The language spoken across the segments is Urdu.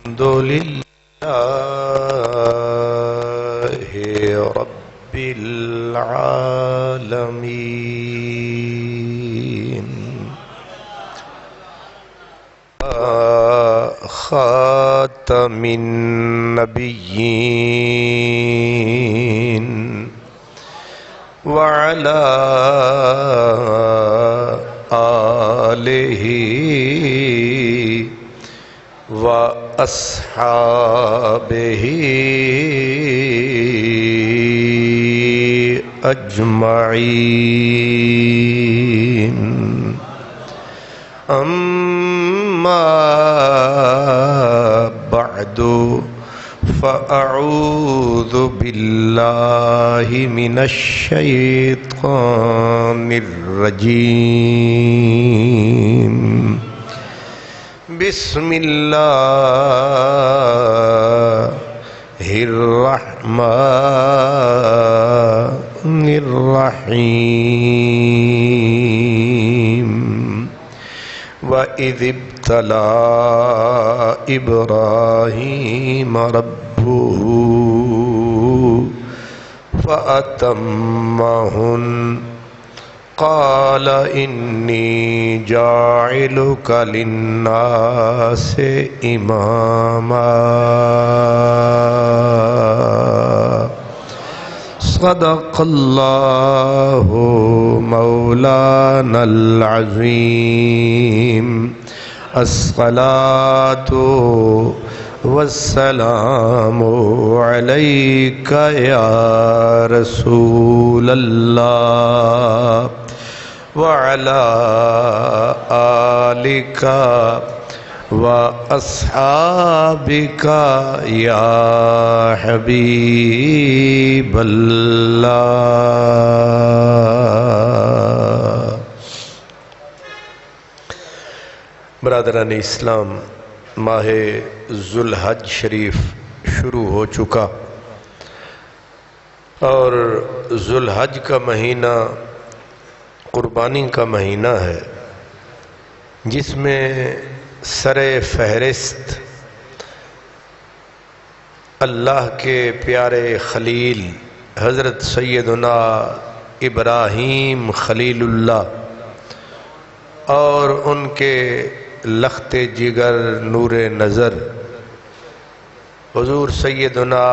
الحمد لله رب العالمين خاتم النبيين وعلى آله وأصحابه أجمعين أما بعد فأعوذ بالله من الشيطان الرجيم بسم الله الرحمن الرحيم وَإِذِ ابْتَلَى إِبْرَاهِيمَ رَبُّهُ فَأَتَمَّهُنَّ قال إني جاعلك للناس إماما صدق الله مولانا العظيم الصلاة والسلام عليك يا رسول الله وعلى آلك وأصحابك يا حبيب الله۔ برادران اسلام، ماہ ذوالحج شریف شروع ہو چکا اور ذوالحج کا مہینہ قربانی کا مہینہ ہے، جس میں سر فہرست اللہ کے پیارے خلیل حضرت سیدنا ابراہیم خلیل اللہ اور ان کے لخت جگر نور نظر حضور سیدنا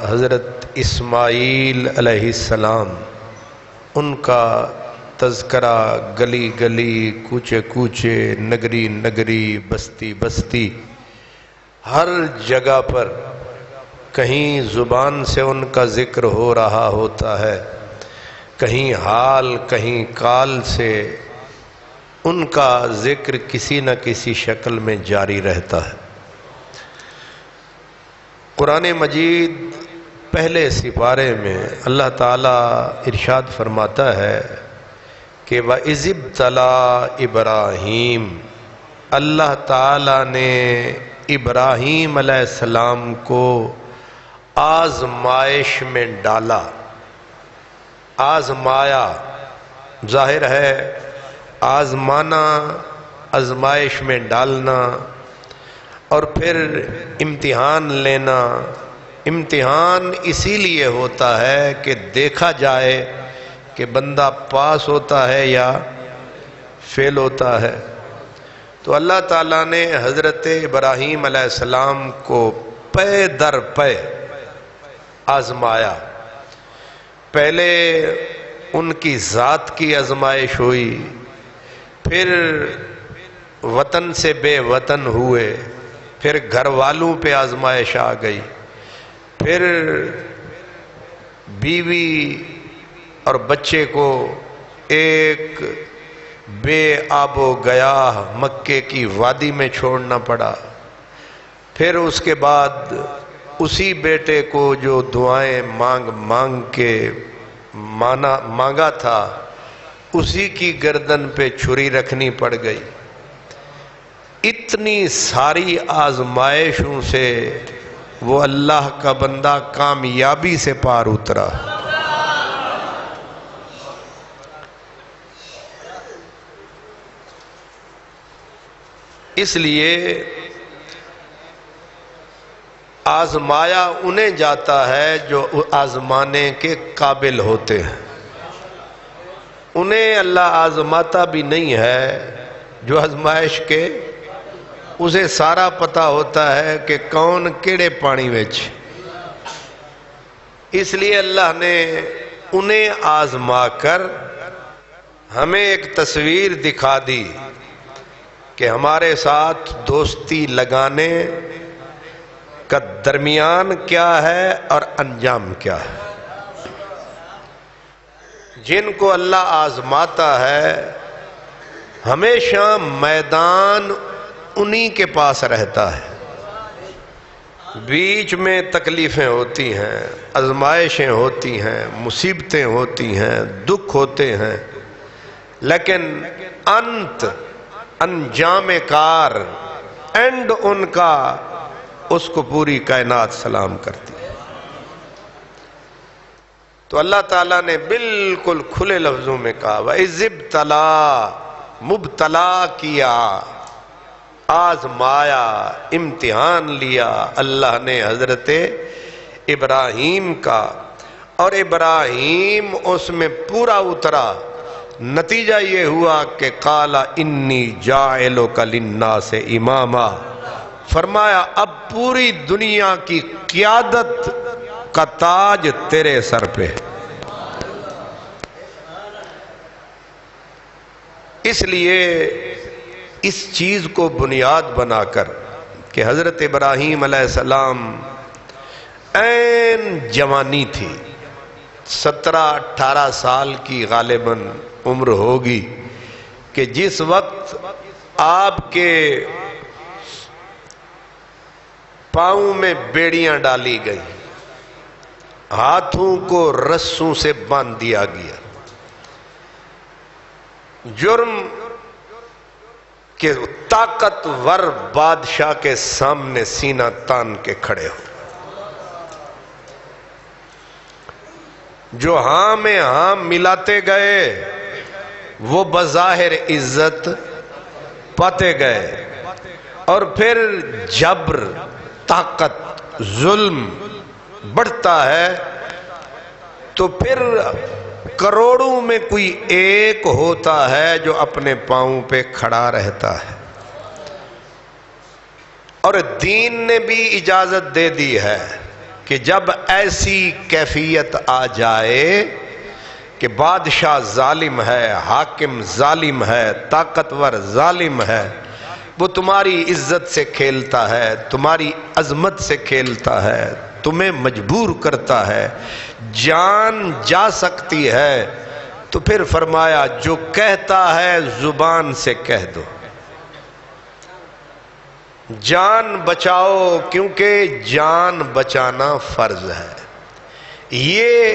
حضرت اسماعیل علیہ السلام، ان کا تذکرہ گلی گلی، کوچے کوچے، نگری نگری، بستی بستی، ہر جگہ پر کہیں زبان سے ان کا ذکر ہو رہا ہوتا ہے، کہیں حال کہیں قال سے ان کا ذکر کسی نہ کسی شکل میں جاری رہتا ہے۔ قرآن مجید پہلے سپارے میں اللہ تعالیٰ ارشاد فرماتا ہے کہ وَإِذِ ابْتَلَى إِبْرَاهِيمَ، اللہ تعالیٰ نے ابراہیم علیہ السلام کو آزمائش میں ڈالا، آزمایا، ظاہر ہے آزمانا، آزمائش میں ڈالنا اور پھر امتحان لینا۔ امتحان اسی لیے ہوتا ہے کہ دیکھا جائے کہ بندہ پاس ہوتا ہے یا فیل ہوتا ہے۔ تو اللہ تعالیٰ نے حضرت ابراہیم علیہ السلام کو پے در پے آزمایا۔ پہلے ان کی ذات کی آزمائش ہوئی، پھر وطن سے بے وطن ہوئے، پھر گھر والوں پہ آزمائش آ گئی، پھر بیوی اور بچے کو ایک بے آب و گیاہ مکے کی وادی میں چھوڑنا پڑا، پھر اس کے بعد اسی بیٹے کو جو دعائیں مانگ مانگ کے مانگا تھا اسی کی گردن پہ چھری رکھنی پڑ گئی۔ اتنی ساری آزمائشوں سے وہ اللہ کا بندہ کامیابی سے پار اترا۔ اس لیے آزمایا انہیں جاتا ہے جو آزمانے کے قابل ہوتے ہیں، انہیں اللہ آزماتا بھی نہیں ہے جو آزمائش کے اسے سارا پتا ہوتا ہے کہ کون کیڑے پانی وچ۔ اس لیے اللہ نے انہیں آزما کر ہمیں ایک تصویر دکھا دی کہ ہمارے ساتھ دوستی لگانے کا درمیان کیا ہے اور انجام کیا ہے۔ جن کو اللہ آزماتا ہے ہمیشہ میدان انہی کے پاس رہتا ہے، بیچ میں تکلیفیں ہوتی ہیں، آزمائشیں ہوتی ہیں، مصیبتیں ہوتی ہیں، دکھ ہوتے ہیں، لیکن انجام کار اینڈ ان کا اس کو پوری کائنات سلام کرتی ہے۔ تو اللہ تعالیٰ نے بالکل کھلے لفظوں میں کہا وَإِذِ ابْتَلَا، مبتلا کیا، آزمایا، امتحان لیا اللہ نے حضرت ابراہیم کا، اور ابراہیم اس میں پورا اترا۔ نتیجہ یہ ہوا کہ قَالَ إِنِّي جَاعِلُكَ لِلنَّاسِ إِمَامًا، فرمایا اب پوری دنیا کی قیادت کا تاج تیرے سر پہ۔ اس لیے اس چیز کو بنیاد بنا کر کہ حضرت ابراہیم علیہ السلام عین جوانی تھی، 17-18 سال کی غالباً عمر ہوگی، کہ جس وقت آپ کے پاؤں میں بیڑیاں ڈالی گئیں، ہاتھوں کو رسوں سے باندھ دیا گیا، جرم کہ طاقتور بادشاہ کے سامنے سینہ تان کے کھڑے ہو، جو ہاں میں ہاں ملاتے گئے وہ بظاہر عزت پاتے گئے، اور پھر جبر، طاقت، ظلم بڑھتا ہے تو پھر کروڑوں میں کوئی ایک ہوتا ہے جو اپنے پاؤں پہ کھڑا رہتا ہے۔ اور دین نے بھی اجازت دے دی ہے کہ جب ایسی کیفیت آ جائے کہ بادشاہ ظالم ہے، حاکم ظالم ہے، طاقتور ظالم ہے، وہ تمہاری عزت سے کھیلتا ہے، تمہاری عظمت سے کھیلتا ہے، تمہیں مجبور کرتا ہے، جان جا سکتی ہے، تو پھر فرمایا جو کہتا ہے زبان سے کہہ دو، جان بچاؤ، کیونکہ جان بچانا فرض ہے۔ یہ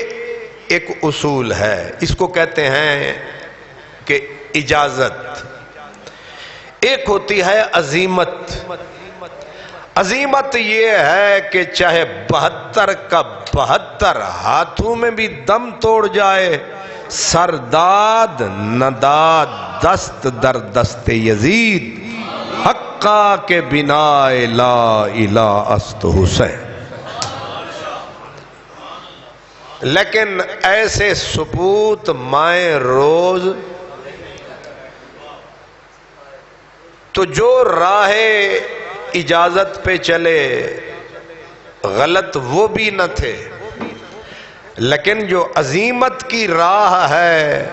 ایک اصول ہے، اس کو کہتے ہیں کہ اجازت۔ ایک ہوتی ہے عزیمت۔ عزیمت یہ ہے کہ چاہے 72 کا 72 ہاتھوں میں بھی دم توڑ جائے، سرداد نداد دست در دست یزید، حقا کے بنا لا الہ است حسین۔ لیکن ایسے سپوت مائیں روز، تو جو راہ اجازت پہ چلے غلط وہ بھی نہ تھے، لیکن جو عزیمت کی راہ ہے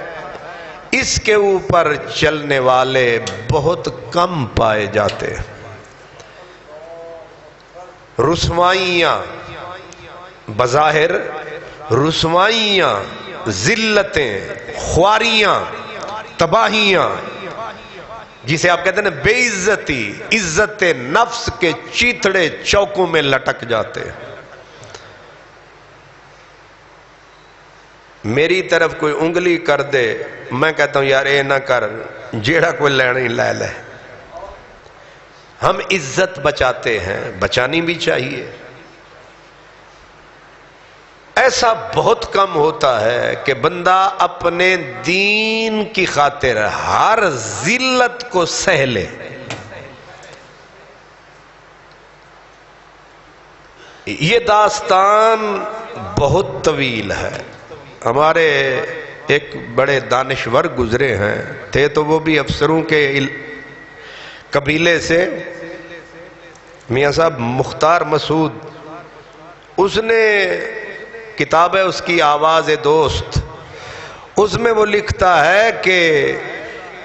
اس کے اوپر چلنے والے بہت کم پائے جاتے۔ رسوائیاں، بظاہر رسوائیاں، ذلتیں، خواریاں، تباہیاں، جسے آپ کہتے ہیں نا بے عزتی، عزت نفس کے چیتڑے چوکوں میں لٹک جاتے۔ میری طرف کوئی انگلی کر دے، میں کہتا ہوں یار اے نہ کر، جیڑا کوئی لینی لے لے۔ ہم عزت بچاتے ہیں، بچانی بھی چاہیے۔ ایسا بہت کم ہوتا ہے کہ بندہ اپنے دین کی خاطر ہر ذلت کو سہ لے۔ یہ داستان بہت طویل ہے. ہمارے ایک بڑے دانشور گزرے ہیں، تھے تو وہ بھی افسروں کے قبیلے سے، میاں صاحب مختار مسعود. اس نے کتاب ہے اس کی آواز دوست، اس میں وہ لکھتا ہے کہ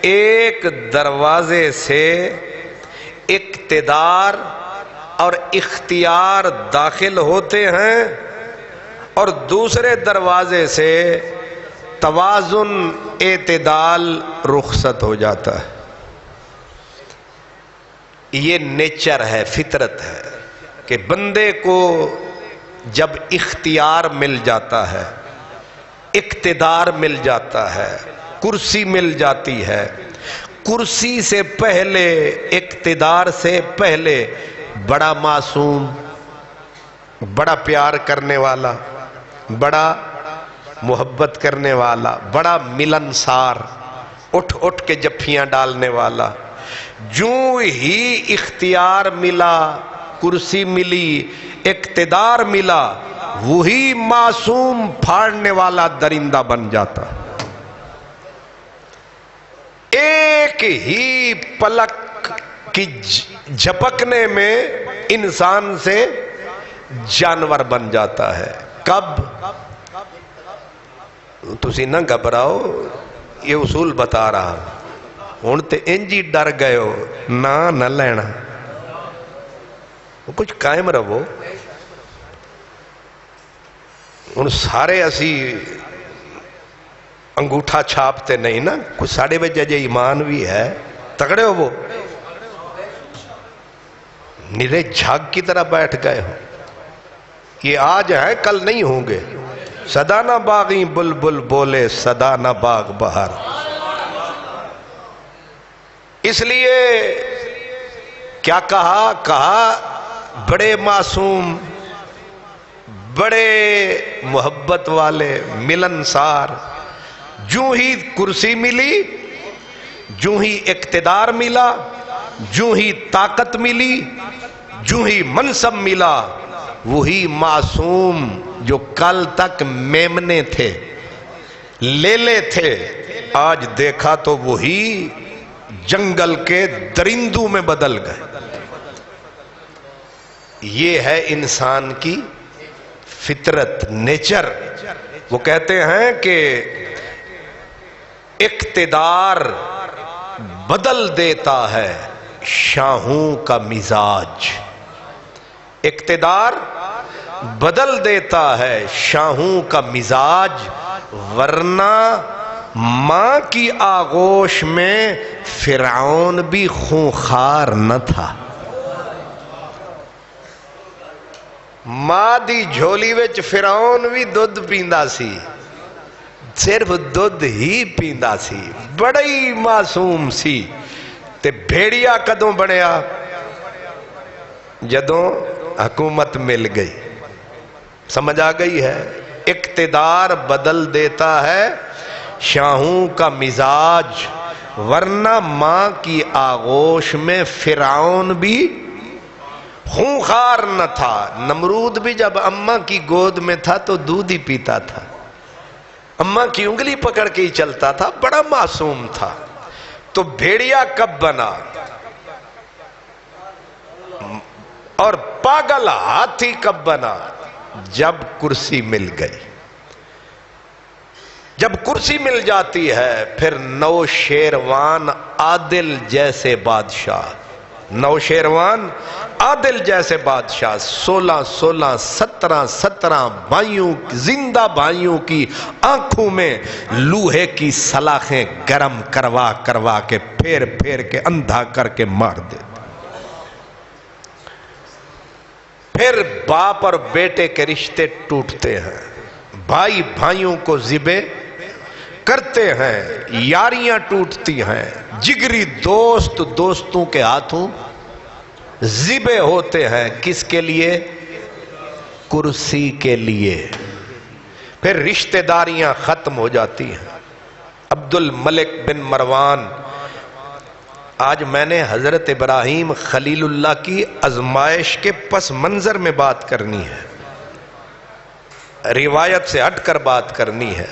ایک دروازے سے اقتدار اور اختیار داخل ہوتے ہیں اور دوسرے دروازے سے توازن اعتدال رخصت ہو جاتا ہے. یہ نیچر ہے، فطرت ہے کہ بندے کو جب اختیار مل جاتا ہے، اقتدار مل جاتا ہے، کرسی مل جاتی ہے، کرسی سے پہلے، اقتدار سے پہلے بڑا معصوم، بڑا پیار کرنے والا، بڑا محبت کرنے والا، بڑا ملنسار، اٹھ اٹھ کے جفیاں ڈالنے والا، جو ہی اختیار ملا، کرسی ملی، اقتدار ملا، وہی معصوم پھاڑنے والا درندہ بن جاتا. ایک ہی پلک کی جھپکنے میں انسان سے جانور بن جاتا ہے. کب؟ تسی نہ گھبراؤ، یہ اصول بتا رہا ہوں. تے انجی ڈر گئے ہو، نہ لینا، کچھ قائم رہو. ہوں سارے اسی انگوٹھا چھاپتے نہیں نا، کچھ ساڑے وجہ جے ایمان بھی ہے. تگڑے ہو وہ نرے جھاگ کی طرح بیٹھ گئے ہو. یہ آج ہے، کل نہیں ہوں گے. صدا نہ باغی بلبل بولے، صدا نہ باغ بہار. اس لیے کیا کہا بڑے معصوم، بڑے محبت والے، ملنسار، جو ہی کرسی ملی، جو ہی اقتدار ملا، جو ہی طاقت ملی، جو ہی منصب ملا، وہی معصوم جو کل تک میمنے تھے، لیلے تھے، آج دیکھا تو وہی جنگل کے درندوں میں بدل گئے. یہ ہے انسان کی فطرت، نیچر. وہ کہتے ہیں کہ اقتدار بدل دیتا ہے شاہوں کا مزاج. اقتدار بدل دیتا ہے شاہوں کا مزاج، ورنہ ماں کی آغوش میں فرعون بھی خونخوار نہ تھا. ماں دی جھولی وچ فرعون بھی دودھ پیندا سی، صرف دودھ ہی پیندا سی، بڑا ہی معصوم سی. تے بھیڑیا کدوں بنیا؟ جدوں حکومت مل گئی. سمجھ آ گئی ہے؟ اقتدار بدل دیتا ہے شاہوں کا مزاج، ورنہ ماں کی آغوش میں فرعون بھی خونخوار نہ تھا. نمرود بھی جب اماں کی گود میں تھا تو دودھ ہی پیتا تھا، اماں کی انگلی پکڑ کے ہی چلتا تھا، بڑا معصوم تھا. تو بھیڑیا کب بنا اور پاگل ہاتھی کب بنا؟ جب کرسی مل گئی. جب کرسی مل جاتی ہے پھر نوشیروان عادل جیسے بادشاہ، نوشیروان عادل جیسے بادشاہ، 16 17 بھائیوں، زندہ بھائیوں کی آنکھوں میں لوہے کی سلاخیں گرم کروا کروا کے پھیر پھیر کے اندھا کر کے مار دے. پھر باپ اور بیٹے کے رشتے ٹوٹتے ہیں، بھائی بھائیوں کو ذبح کرتے ہیں، یاریاں ٹوٹتی ہیں، جگری دوست دوستوں کے ہاتھوں ذبح ہوتے ہیں. کس کے لیے؟ کرسی کے لیے. پھر رشتہ داریاں ختم ہو جاتی ہیں. عبد الملک بن مروان آج میں نے حضرت ابراہیم خلیل اللہ کی آزمائش کے پس منظر میں بات کرنی ہے، روایت سے ہٹ کر بات کرنی ہے۔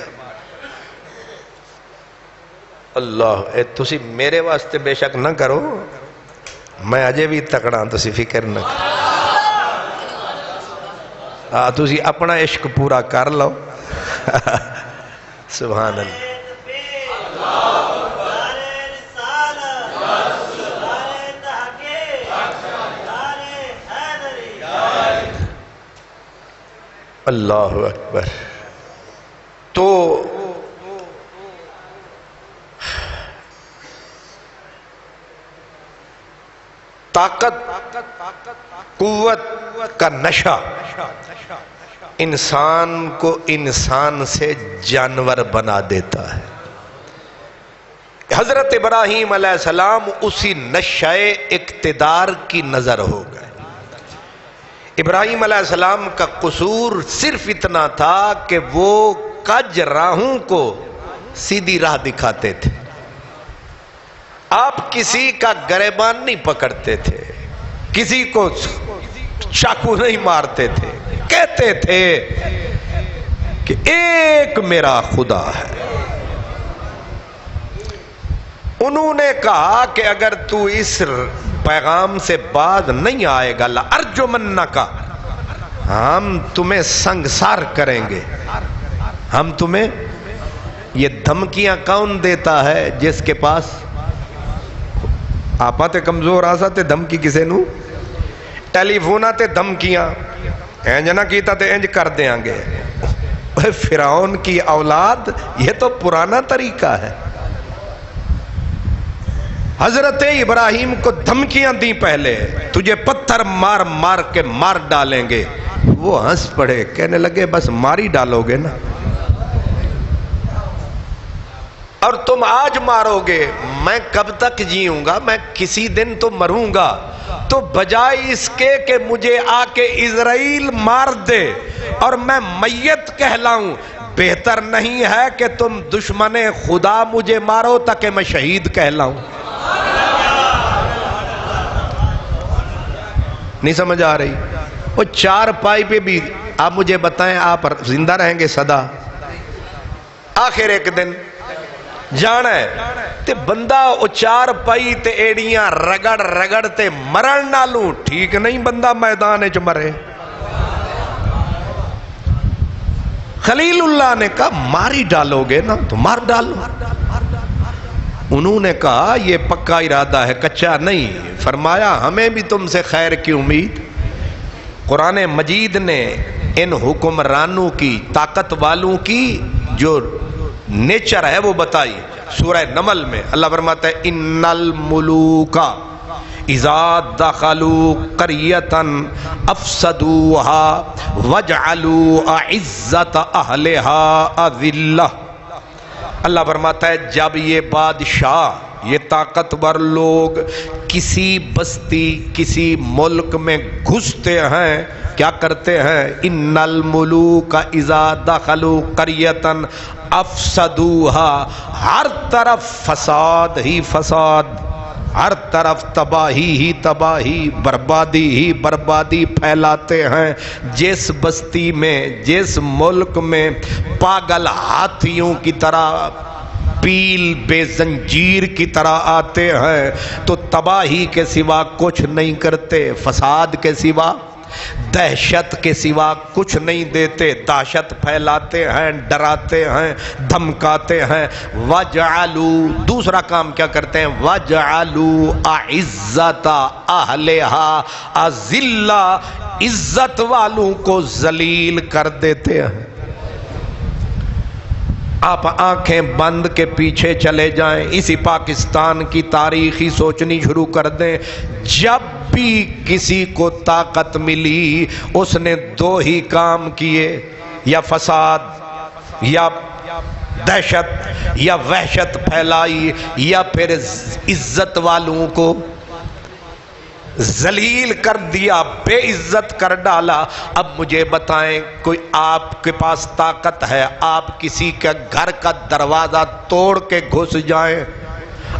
اللہ تسی میرے واسطے بے شک نہ کرو، میں اجے بھی تکڑا تسی فکر نہ کرو، تسی اپنا عشق پورا کر لو۔ سبحان اللہ۔ اللہ اکبر۔ تو طاقت، قوت کا نشہ انسان کو انسان سے جانور بنا دیتا ہے۔ حضرت ابراہیم علیہ السلام اسی نشہ اقتدار کی نظر ہو گئے۔ ابراہیم علیہ السلام کا قصور صرف اتنا تھا کہ وہ کج راہوں کو سیدھی راہ دکھاتے تھے۔ آپ کسی کا گریبان نہیں پکڑتے تھے، کسی کو چاقو نہیں مارتے تھے، کہتے تھے کہ ایک میرا خدا ہے۔ انہوں نے کہا کہ اگر تو اس پیغام سے باز نہیں آئے گا لَأَرْجُمَنَّكَ، ہم تمہیں سنگسار کریں گے۔ ہم تمہیں، یہ دھمکیاں کون دیتا ہے جس کے پاس آپا تے کمزور آسا تے دھمکی کسے نو، ٹیلی فونا تے دھمکیاں انج نہ کیتا تے انج کر دیاں گے۔ فرعون کی اولاد، یہ تو پرانا طریقہ ہے۔ حضرت ابراہیم کو دھمکیاں دی پہلے، تجھے پتھر مار مار کے مار ڈالیں گے۔ وہ ہنس پڑے، کہنے لگے بس ماری ڈالو گے نا، اور تم آج مارو گے، میں کب تک جیوں گا؟ میں کسی دن تو مروں گا۔ تو بجائے اس کے کہ مجھے آ کے اسرائیل مار دے اور میں میت کہلاؤں، بہتر نہیں ہے کہ تم دشمن خدا مجھے مارو تاکہ میں شہید کہلاؤں؟ نہیں سمجھ آ رہی؟ وہ چار پائی پہ بھی آپ مجھے بتائیں، آپ زندہ رہیں گے صدا؟ آخر ایک دن جانا ہے تے بندہ او چار پائی تے ایڑیاں رگڑ رگڑ تے مرن نالوں ٹھیک نہیں بندہ میدان چ مرے۔ خلیل اللہ نے کہا ماری ڈالو گے نا تو مار ڈالو۔ انہوں نے کہا یہ پکا ارادہ ہے، کچا نہیں۔ فرمایا ہمیں بھی تم سے خیر کی امید۔ قرآن مجید نے ان حکمرانوں کی، طاقت والوں کی جو نیچر ہے وہ بتائی۔ سورہ نمل میں اللہ فرماتا ہے ان الملوک اذا دخلوا قریۃ افسدوها وجعلوا اعزۃ اہلها اذلہ۔ اللہ فرماتا ہے جب یہ بادشاہ، یہ طاقتور لوگ کسی بستی، کسی ملک میں گھستے ہیں، کیا کرتے ہیں؟ ان الملوک اذا دخلوا قریۃ افسدوها، ہر طرف فساد ہی فساد، ہر طرف تباہی ہی تباہی، بربادی ہی بربادی پھیلاتے ہیں۔ جس بستی میں، جس ملک میں پاگل ہاتھیوں کی طرح، پیل بے زنجیر کی طرح آتے ہیں تو تباہی کے سوا کچھ نہیں کرتے، فساد کے سوا، دہشت کے سوا کچھ نہیں دیتے، دہشت پھیلاتے ہیں، ڈراتے ہیں، دھمکاتے ہیں۔ وَجَعَلُوا، دوسرا کام کیا کرتے ہیں؟ وَجَعَلُوا أَعِزَّةَ أَهْلِهَا أَذِلَّةً، عزت والوں کو ذلیل کر دیتے ہیں۔ آپ آنکھیں بند کے پیچھے چلے جائیں، اسی پاکستان کی تاریخ ہی سوچنی شروع کر دیں۔ جب بھی کسی کو طاقت ملی اس نے دو ہی کام کیے، یا فساد، یا دہشت، یا وحشت پھیلائی، یا پھر عزت والوں کو ذلیل کر دیا، بے عزت کر ڈالا۔ اب مجھے بتائیں، کوئی آپ کے پاس طاقت ہے، آپ کسی کے گھر کا دروازہ توڑ کے گھس جائیں،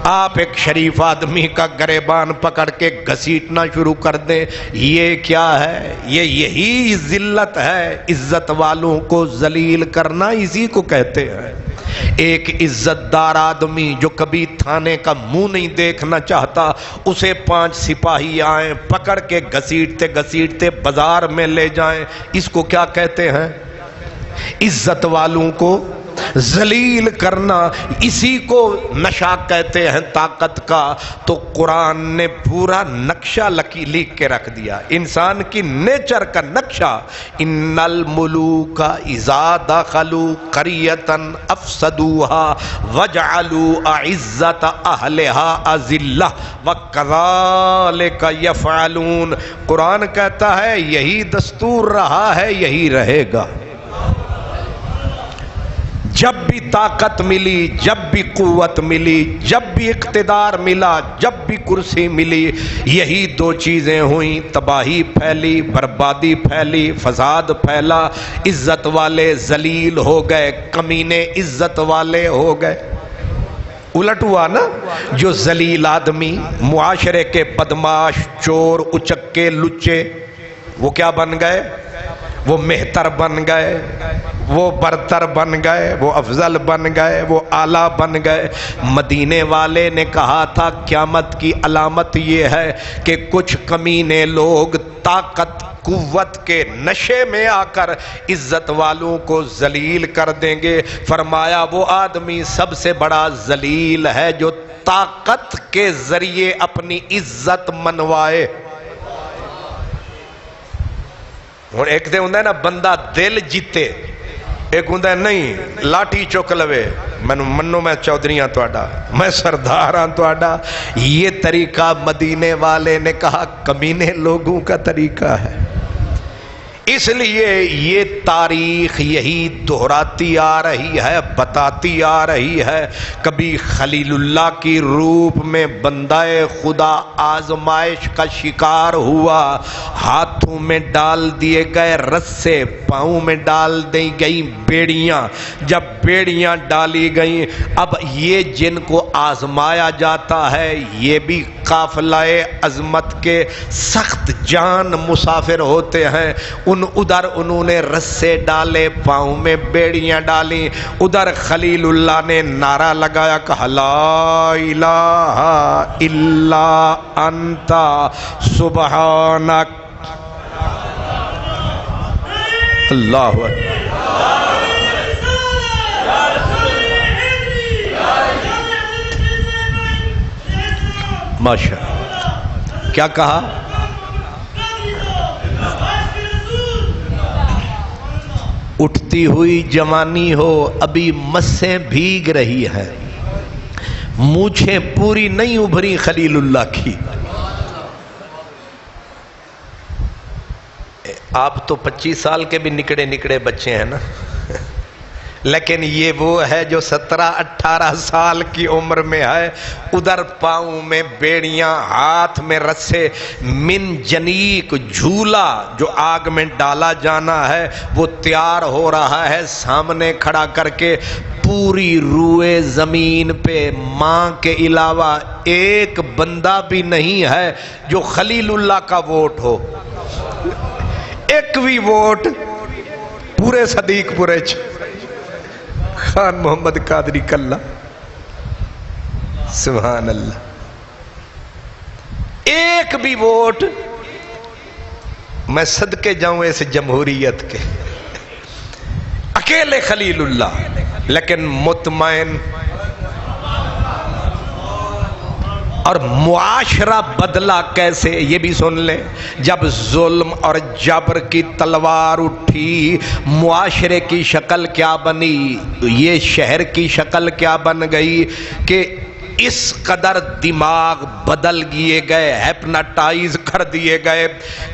آپ ایک شریف آدمی کا گریبان پکڑ کے گھسیٹنا شروع کر دیں، یہ کیا ہے؟ یہی ذلت ہے۔ عزت والوں کو ذلیل کرنا اسی کو کہتے ہیں۔ ایک عزت دار آدمی جو کبھی تھانے کا منہ نہیں دیکھنا چاہتا، اسے 5 سپاہی آئیں پکڑ کے گھسیٹتے گھسیٹتے بازار میں لے جائیں، اس کو کیا کہتے ہیں؟ عزت والوں کو ذلیل کرنا، اسی کو نشہ کہتے ہیں طاقت کا۔ تو قرآن نے پورا نقشہ لکھ کے رکھ دیا، انسان کی نیچر کا نقشہ۔ ان الملوک اذا دخلوا قریۃ افسدوها وجعلوا اعزۃ اہلها اذلہ وکذالک یفعلون۔ قرآن کہتا ہے یہی دستور رہا ہے، یہی رہے گا۔ جب بھی طاقت ملی، جب بھی قوت ملی، جب بھی اقتدار ملا، جب بھی کرسی ملی، یہی 2 چیزیں ہوئیں، تباہی پھیلی، بربادی پھیلی، فساد پھیلا۔ عزت والے ذلیل ہو گئے، کمینے عزت والے ہو گئے۔ الٹ ہوا نا، جو ذلیل آدمی، معاشرے کے بدماش، چور، اچکے، لچے، وہ کیا بن گئے؟ وہ مہتر بن گئے، وہ برتر بن گئے، وہ افضل بن گئے، وہ اعلیٰ بن گئے۔ مدینے والے نے کہا تھا قیامت کی علامت یہ ہے کہ کچھ کمینے لوگ طاقت قوت کے نشے میں آ کر عزت والوں کو ذلیل کر دیں گے۔ فرمایا وہ آدمی سب سے بڑا ذلیل ہے جو طاقت کے ذریعے اپنی عزت منوائے۔ ہوں ایک دے ہوں نا بندہ دل جیتے، ایک ہوں نہیں لاٹھی چک لوے، منو میں چودھریاں توڑا، میں سرداراں توڑا۔ یہ طریقہ مدینے والے نے کہا کمینے لوگوں کا طریقہ ہے۔ اس لیے یہ تاریخ یہی دہراتی آ رہی ہے، بتاتی آ رہی ہے۔ کبھی خلیل اللہ کی روپ میں بندہ خدا آزمائش کا شکار ہوا، ہاتھوں میں ڈال دیے گئے رسے، پاؤں میں ڈال دی گئی بیڑیاں۔ جب بیڑیاں ڈالی گئیں، اب یہ جن کو آزمایا جاتا ہے یہ بھی قافلہ عظمت کے سخت جان مسافر ہوتے ہیں۔ ادھر انہوں نے رسے ڈالے، پاؤں میں بیڑیاں ڈالیں، ادھر خلیل اللہ نے نعرہ لگایا، کہا لا الہ الا انت سبحانک۔ اللہ ماشاء اللہ، کیا کہا؟ اٹھتی ہوئی جوانی ہو، ابھی مسیں بھیگ رہی ہیں، مونچھیں پوری نہیں ابھری خلیل اللہ کی۔ آپ تو 25 سال کے بھی نکڑے بچے ہیں نا، لیکن یہ وہ ہے جو 17-18 سال کی عمر میں ہے۔ ادھر پاؤں میں بیڑیاں، ہاتھ میں رسے، من جنیک جھولا جو آگ میں ڈالا جانا ہے وہ تیار ہو رہا ہے، سامنے کھڑا کر کے پوری روئے زمین پہ ماں کے علاوہ ایک بندہ بھی نہیں ہے جو خلیل اللہ کا ووٹ ہو۔ ایک بھی ووٹ پورے صدیق پورے خان محمد قادری کلہ، سبحان اللہ، ایک بھی ووٹ۔ میں صدقے جاؤں اس جمہوریت کے، اکیلے خلیل اللہ، لیکن مطمئن۔ اور معاشرہ بدلا کیسے یہ بھی سن لیں۔ جب ظلم اور جبر کی تلوار اٹھی، معاشرے کی شکل کیا بنی، یہ شہر کی شکل کیا بن گئی کہ اس قدر دماغ بدل دیے گئے، ہیپناٹائز کر دیے گئے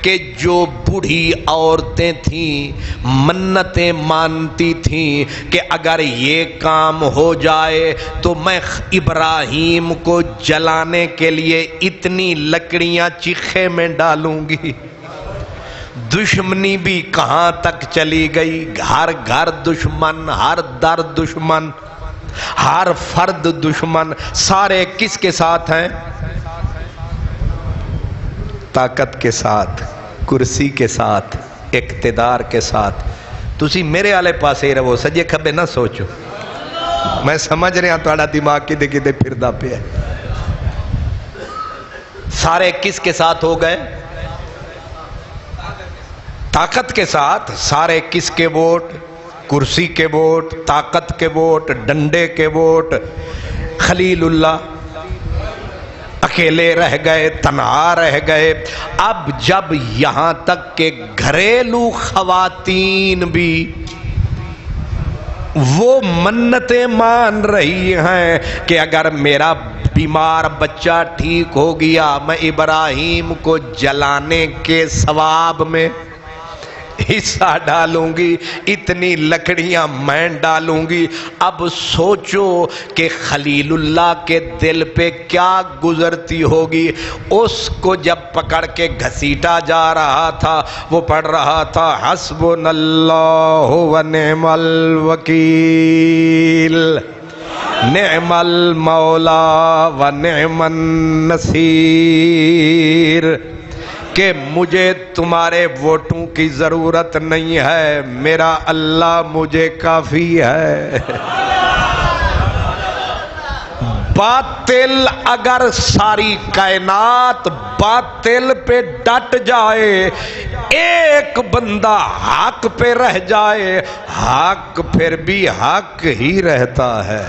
کہ جو بوڑھی عورتیں تھیں منتیں مانتی تھیں کہ اگر یہ کام ہو جائے تو میں ابراہیم کو جلانے کے لیے اتنی لکڑیاں چیخے میں ڈالوں گی۔ دشمنی بھی کہاں تک چلی گئی، ہر گھر دشمن، ہر در دشمن۔ ہر فرد دشمن، سارے کس کے ساتھ ہیں؟ طاقت کے ساتھ، کرسی کے ساتھ، اقتدار کے ساتھ۔ تسی میرے آلے پاسے ہی رہو، سجے کھبے نہ سوچو۔ میں سمجھ رہا تھوڑا دماغ کدے کدے پھردا پیا ہے۔ سارے کس کے ساتھ ہو گئے؟ طاقت کے ساتھ۔ سارے کس کے ووٹ؟ کرسی کے ووٹ، طاقت کے ووٹ، ڈنڈے کے ووٹ۔ خلیل اللہ اکیلے رہ گئے، تنہا رہ گئے۔ اب جب یہاں تک کہ گھریلو خواتین بھی وہ منتیں مان رہی ہیں کہ اگر میرا بیمار بچہ ٹھیک ہو گیا، میں ابراہیم کو جلانے کے ثواب میں حصہ ڈالوں گی، اتنی لکڑیاں میں ڈالوں گی۔ اب سوچو کہ خلیل اللہ کے دل پہ کیا گزرتی ہوگی۔ اس کو جب پکڑ کے گھسیٹا جا رہا تھا، وہ پڑھ رہا تھا حسبنا اللہ و نعم الوکیل، نعم المولا و نعم النصیر، کہ مجھے تمہارے ووٹوں کی ضرورت نہیں ہے، میرا اللہ مجھے کافی ہے۔ باطل اگر ساری کائنات باطل پہ ڈٹ جائے، ایک بندہ حق پہ رہ جائے، حق پھر بھی حق ہی رہتا ہے۔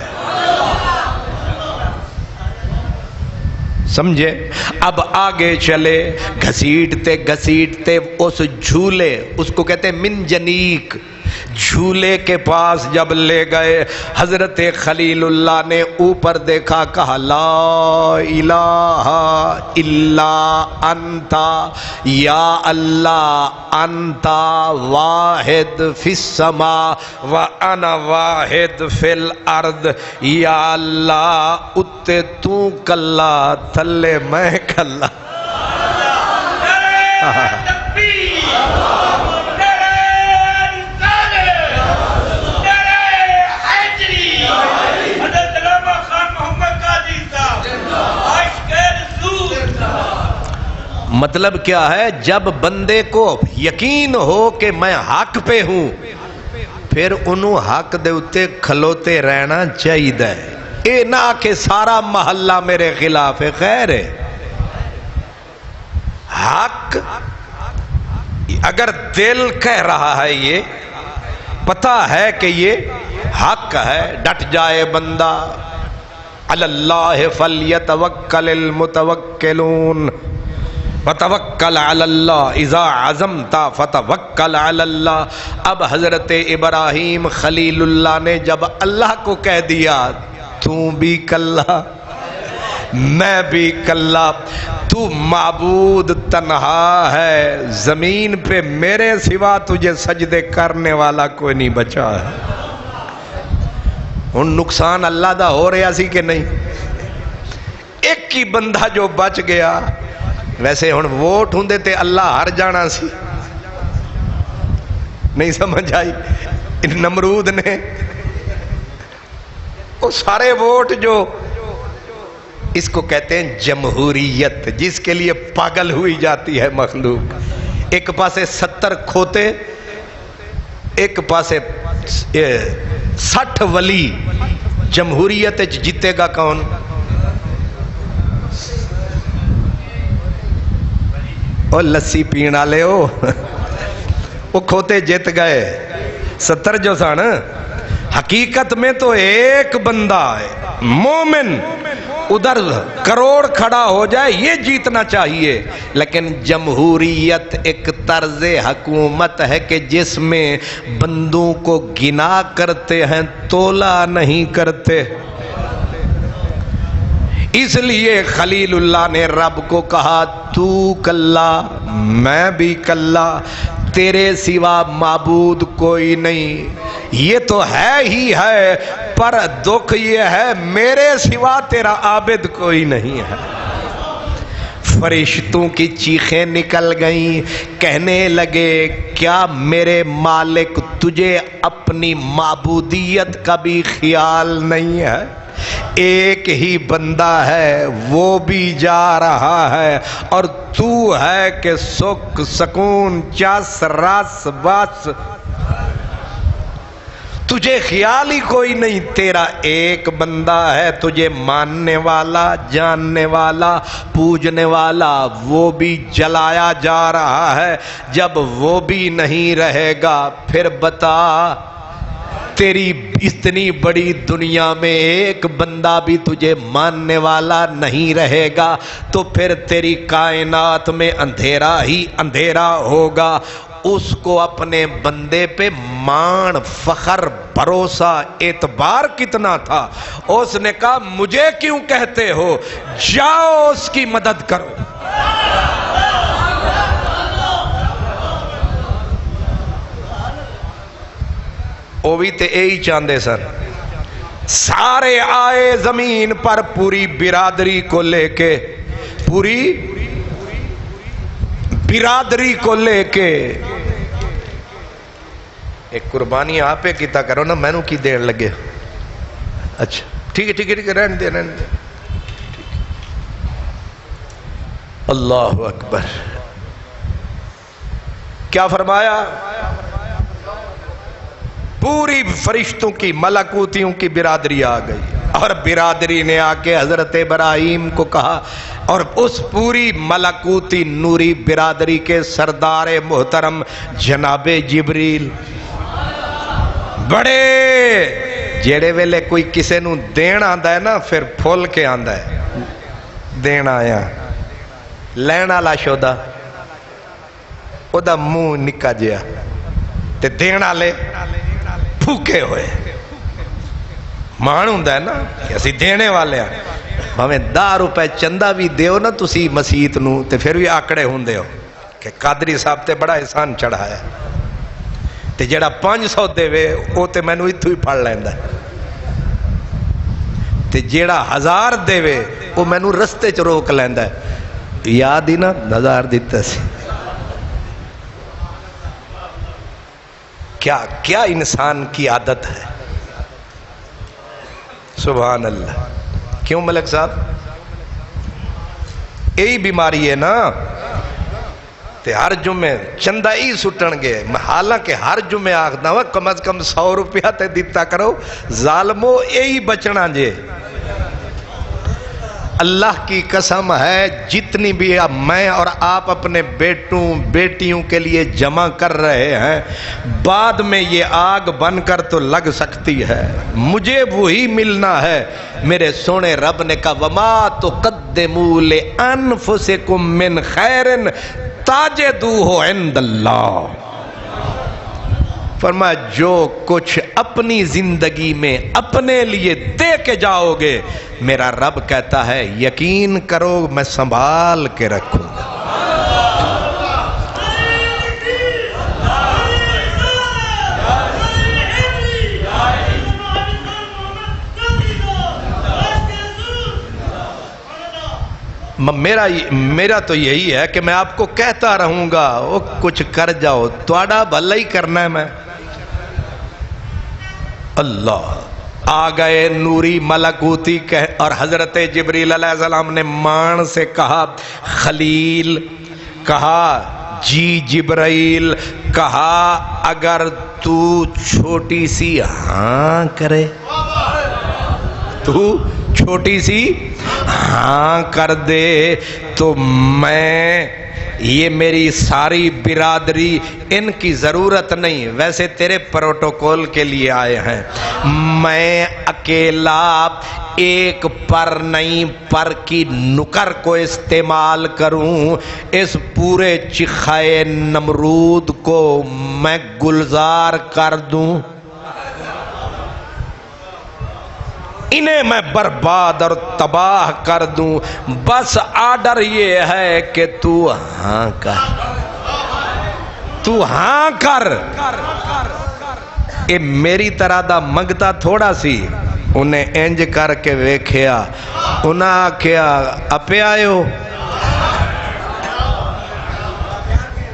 سمجھے؟ اب آگے چلے، گھسیٹتے گھسیٹتے اس جھولے، اس کو کہتے ہیں منجنیک، جھولے کے پاس جب لے گئے، حضرت خلیل اللہ نے اوپر دیکھا، کہا لا الہ الا انت یا اللہ، انت واحد فی السماء وانا واحد فی الارض، یا اللہ اتے تو کلا تھلے میں کلا۔ مطلب کیا ہے؟ جب بندے کو یقین ہو کہ میں حق پہ ہوں، پھر انہوں حق دے اتے کھلوتے رہنا چاہیے۔ اے نہ کہ سارا محلہ میرے خلاف ہے، خیر ہے۔ حق اگر دل کہہ رہا ہے، یہ پتا ہے کہ یہ حق ہے، ڈٹ جائے بندہ۔ علی اللہ فلیتوکل المتوکلون، وتوکل علی اللہ اذا عزمت فتوکل علی اللہ۔ اب حضرت ابراہیم خلیل اللہ نے جب اللہ کو کہہ دیا تو بھی کلا میں بھی کلا، تو معبود تنہا ہے، زمین پہ میرے سوا تجھے سجدے کرنے والا کوئی نہیں بچا ہے۔ ان نقصان اللہ دا ہو رہا سی کہ نہیں؟ ایک ہی بندہ جو بچ گیا۔ ویسے ہن ووٹ ہوندے تے اللہ ہر جانا سی، نہیں سمجھ آئی؟ نمرود نے وہ سارے ووٹ جو، اس کو کہتے ہیں جمہوریت، جس کے لیے پاگل ہوئی جاتی ہے مخلوق۔ ایک پاسے 70 کھوتے، ایک پاسے 60 ولی۔ جمہوریت جیتے گا کون؟ او لسی پین والے ہو، وہ کھوتے جیت گئے 70 جو سن۔ حقیقت میں تو ایک بندہ ہے مومن، ادھر کروڑ کھڑا ہو جائے یہ جیتنا چاہیے۔ لیکن جمہوریت ایک طرز حکومت ہے کہ جس میں بندوں کو گنا کرتے ہیں، تولا نہیں کرتے۔ اس لیے خلیل اللہ نے رب کو کہا تو کلا میں بھی کلا، تیرے سوا معبود کوئی نہیں۔ یہ تو ہے ہی ہے، پر دکھ یہ ہے میرے سوا تیرا عابد کوئی نہیں ہے۔ فرشتوں کی چیخیں نکل گئیں، کہنے لگے کیا میرے مالک تجھے اپنی معبودیت کا بھی خیال نہیں ہے؟ ایک ہی بندہ ہے وہ بھی جا رہا ہے، اور تو ہے کہ سکھ سکون چس رس بس تجھے خیال ہی کوئی نہیں، تیرا ایک بندہ ہے تجھے ماننے والا، جاننے والا، پوجنے والا، وہ بھی جلایا جا رہا ہے۔ جب وہ بھی نہیں رہے گا پھر بتا تیری اتنی بڑی دنیا میں ایک بندہ بھی تجھے ماننے والا نہیں رہے گا تو پھر تیری کائنات میں اندھیرا ہی اندھیرا ہوگا۔ اس کو اپنے بندے پہ مان، فخر، بھروسہ، اعتبار کتنا تھا، اس نے کہا مجھے کیوں کہتے ہو، جاؤ اس کی مدد کرو۔ وہ بھی تے یہی چاہتے سن، سارے آئے زمین پر پوری برادری کو لے کے، پوری برادری کو لے کے۔ ایک قربانی آپ پہ کیتا کرو نا، میں نو کی دین لگے؟ اچھا ٹھیک ہے ٹھیک ہے ٹھیک ہے، رہن دے رہن دے۔ اللہ اکبر، کیا فرمایا؟ پوری فرشتوں کی ملکوتیوں کی برادری آ گئی، اور برادری نے آ کے حضرت ابراہیم کو کہا، اور اس پوری ملکوتی نوری برادری کے سردار محترم جناب جبریل، بڑے جیڑے ویلے کوئی کسے نو دین آندا ہے نا پھر پھول کے آندا ہے، دین آیا لین والا شودا او دا منہ نکا جیا تے دین والے پھوکے ہوئے۔ مان ہوندا ہے نا کہ اسی دینے والے ہیں، بھاویں 10 روپے چندہ بھی دیو نا تسی مسیت نو تے پھر بھی آکڑے ہوندے ہو کہ قادری صاحب تے بڑا احسان چڑھایا، تے جڑا 500 دے وے او تے مینوں ایتھوں ہی پڑھ لیندا ہے، تے جڑا 1000 دے وے او مینوں رستے چ روک لیندا ہے، یاد ہی نا 1000 دتا سی۔ کیا کیا انسان کی عادت ہے، سبحان اللہ۔ کیوں ملک صاحب؟ یہی بیماری ہے نا، تے ہر جمعے چندہ ہی سٹن گے، حالانکہ ہر جمعے آخدا وا کم از کم 100 روپیہ تے دیتا کرو، ظالمو یہی بچنا جے۔ اللہ کی قسم ہے جتنی بھی میں اور آپ اپنے بیٹوں بیٹیوں کے لیے جمع کر رہے ہیں، بعد میں یہ آگ بن کر تو لگ سکتی ہے، مجھے وہی ملنا ہے۔ میرے سونے رب نے کہا وَمَا تُقَدِّمُوا لِأَنفُسِكُم مِّن خَيْرٍ تَجِدُوهُ عِندَ اللَّهِ، فرمایا جو کچھ اپنی زندگی میں اپنے لیے دے کے جاؤ گے، میرا رب کہتا ہے یقین کرو میں سنبھال کے رکھوں گا۔ میرا تو یہی ہے کہ میں آپ کو کہتا رہوں گا وہ کچھ کر جاؤ، تھوڑا بھلا ہی کرنا ہے میں۔ اللہ آ گئے نوری ملکوتی اور حضرت جبریل علیہ السلام نے مان سے کہا خلیل، کہا جی جبرائیل، کہا اگر تو چھوٹی سی ہاں کرے، تو چھوٹی سی ہاں کر دے تو میں، یہ میری ساری برادری، ان کی ضرورت نہیں، ویسے تیرے پروٹوکول کے لیے آئے ہیں، میں اکیلا ایک پر نہیں پر کی نکر کو استعمال کروں، اس پورے چخائے نمرود کو میں گلزار کر دوں، انہیں میں برباد اور تباہ کر دوں، بس آرڈر یہ ہے کہ تو ہاں کر، تو ہاں کر۔ اے میری طرح دا منگتا تھوڑا سی، انہیں انج کر کے ویکھیا، انہاں آکھیا اپے آئے ہو،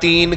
3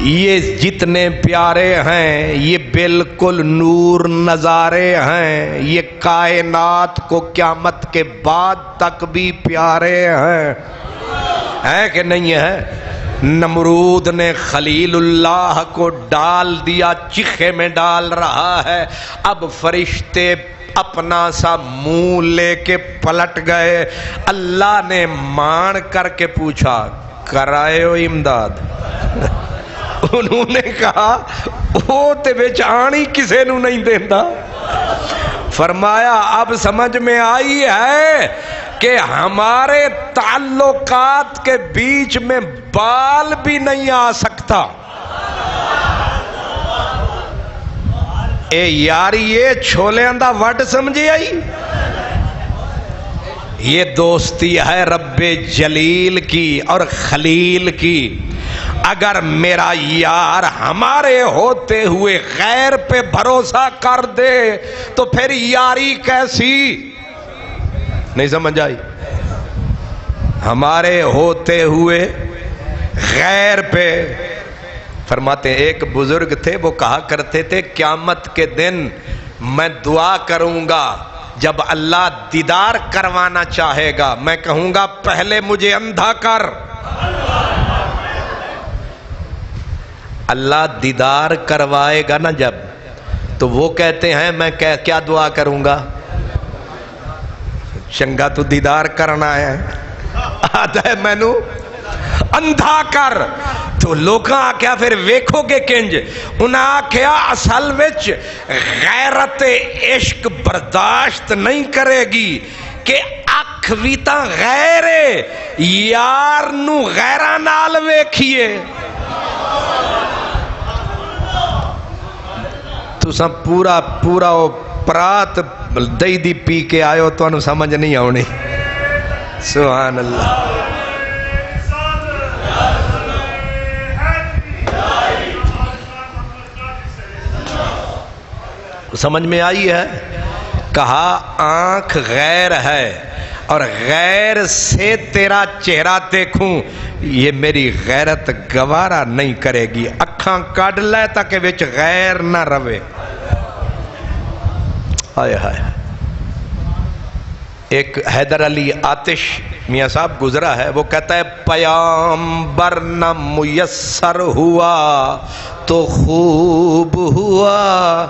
یہ جتنے پیارے ہیں یہ بالکل نور نظارے ہیں، یہ کائنات کو قیامت کے بعد تک بھی پیارے ہیں کہ نہیں ہے؟ نمرود نے خلیل اللہ کو ڈال دیا، چیخے میں ڈال رہا ہے، اب فرشتے اپنا سا منہ لے کے پلٹ گئے۔ اللہ نے مان کر کے پوچھا کرائے ہو امداد؟ انہوں نے کہا وہ تے بچ آنی کسے نو نہیں دیندہ۔ فرمایا اب سمجھ میں آئی ہے کہ ہمارے تعلقات کے بیچ میں بال بھی نہیں آ سکتا۔ اے یاری یہ چھولے اندہ وڈ سمجھے آئی، یہ دوستی ہے رب جلیل کی اور خلیل کی۔ اگر میرا یار ہمارے ہوتے ہوئے غیر پہ بھروسہ کر دے تو پھر یاری کیسی؟ نہیں سمجھ آئی؟ ہمارے ہوتے ہوئے غیر پہ فرماتے ہیں، ایک بزرگ تھے وہ کہا کرتے تھے قیامت کے دن میں دعا کروں گا، جب اللہ دیدار کروانا چاہے گا میں کہوں گا پہلے مجھے اندھا کر۔ اللہ دیدار کروائے گا نا جب، تو وہ کہتے ہیں میں کیا دعا کروں گا؟ چنگا تو دیدار کرنا ہے، آدھا ہے میں نو اندھا کر۔ تو لوگاں آکھیا پھر ویکھو گے کنج؟ انہاں آکھیا اصل وچ غیرت عشق برداشت نہیں کرے گی کہ اکھ بھی تاں غیرے یار نو غیرہ نال ویکھیے۔ تُساں پورا پرات دئی دی پی کے آئے تو انہوں سمجھ نہیں آؤنی۔ سبحان اللہ۔ سمجھ میں آئی ہے؟ کہا آنکھ غیر ہے اور غیر سے تیرا چہرہ دیکھوں یہ میری غیرت گوارا نہیں کرے گی، اکھاں کڈ لے تاکہ وچ غیر نہ روے۔ آئے ہائے۔ ایک حیدر علی آتش میاں صاحب گزرا ہے، وہ کہتا ہے پیامبر نہ میسر ہوا تو خوب ہوا۔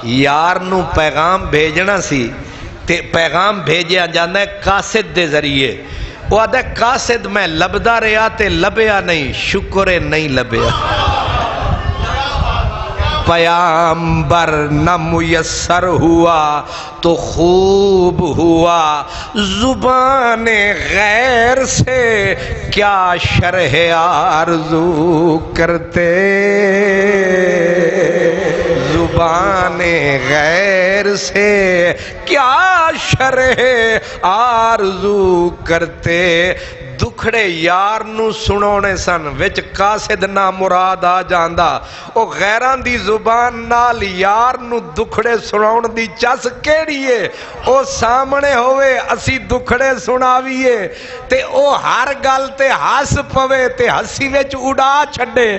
یار نو پیغام بھیجنا سی تے پیغام بھیجیا جانا ہے قاصد دے ذریعے، وہ آدھا قاصد میں لبدا رہا تے لبیا نہیں، شکر نہیں لبیا۔ پیامبر نہ میسر ہوا تو خوب ہوا، زبان غیر سے کیا شرح آرزو کرتے، زبان غیر سے کیا شرح آرزو کرتے۔ دکھڑے یار نو سنونے سن وچ قاصد نہ مراد آ جاندا، او غیران دی زبان نال یار نو دکھڑے سناؤن دی چس کیڑی ہے؟ او سامنے ہوئے اسی دکھڑے سناویے تے او ہر گل تے ہس پوے تے ہسی وچ اڑا چھڑے۔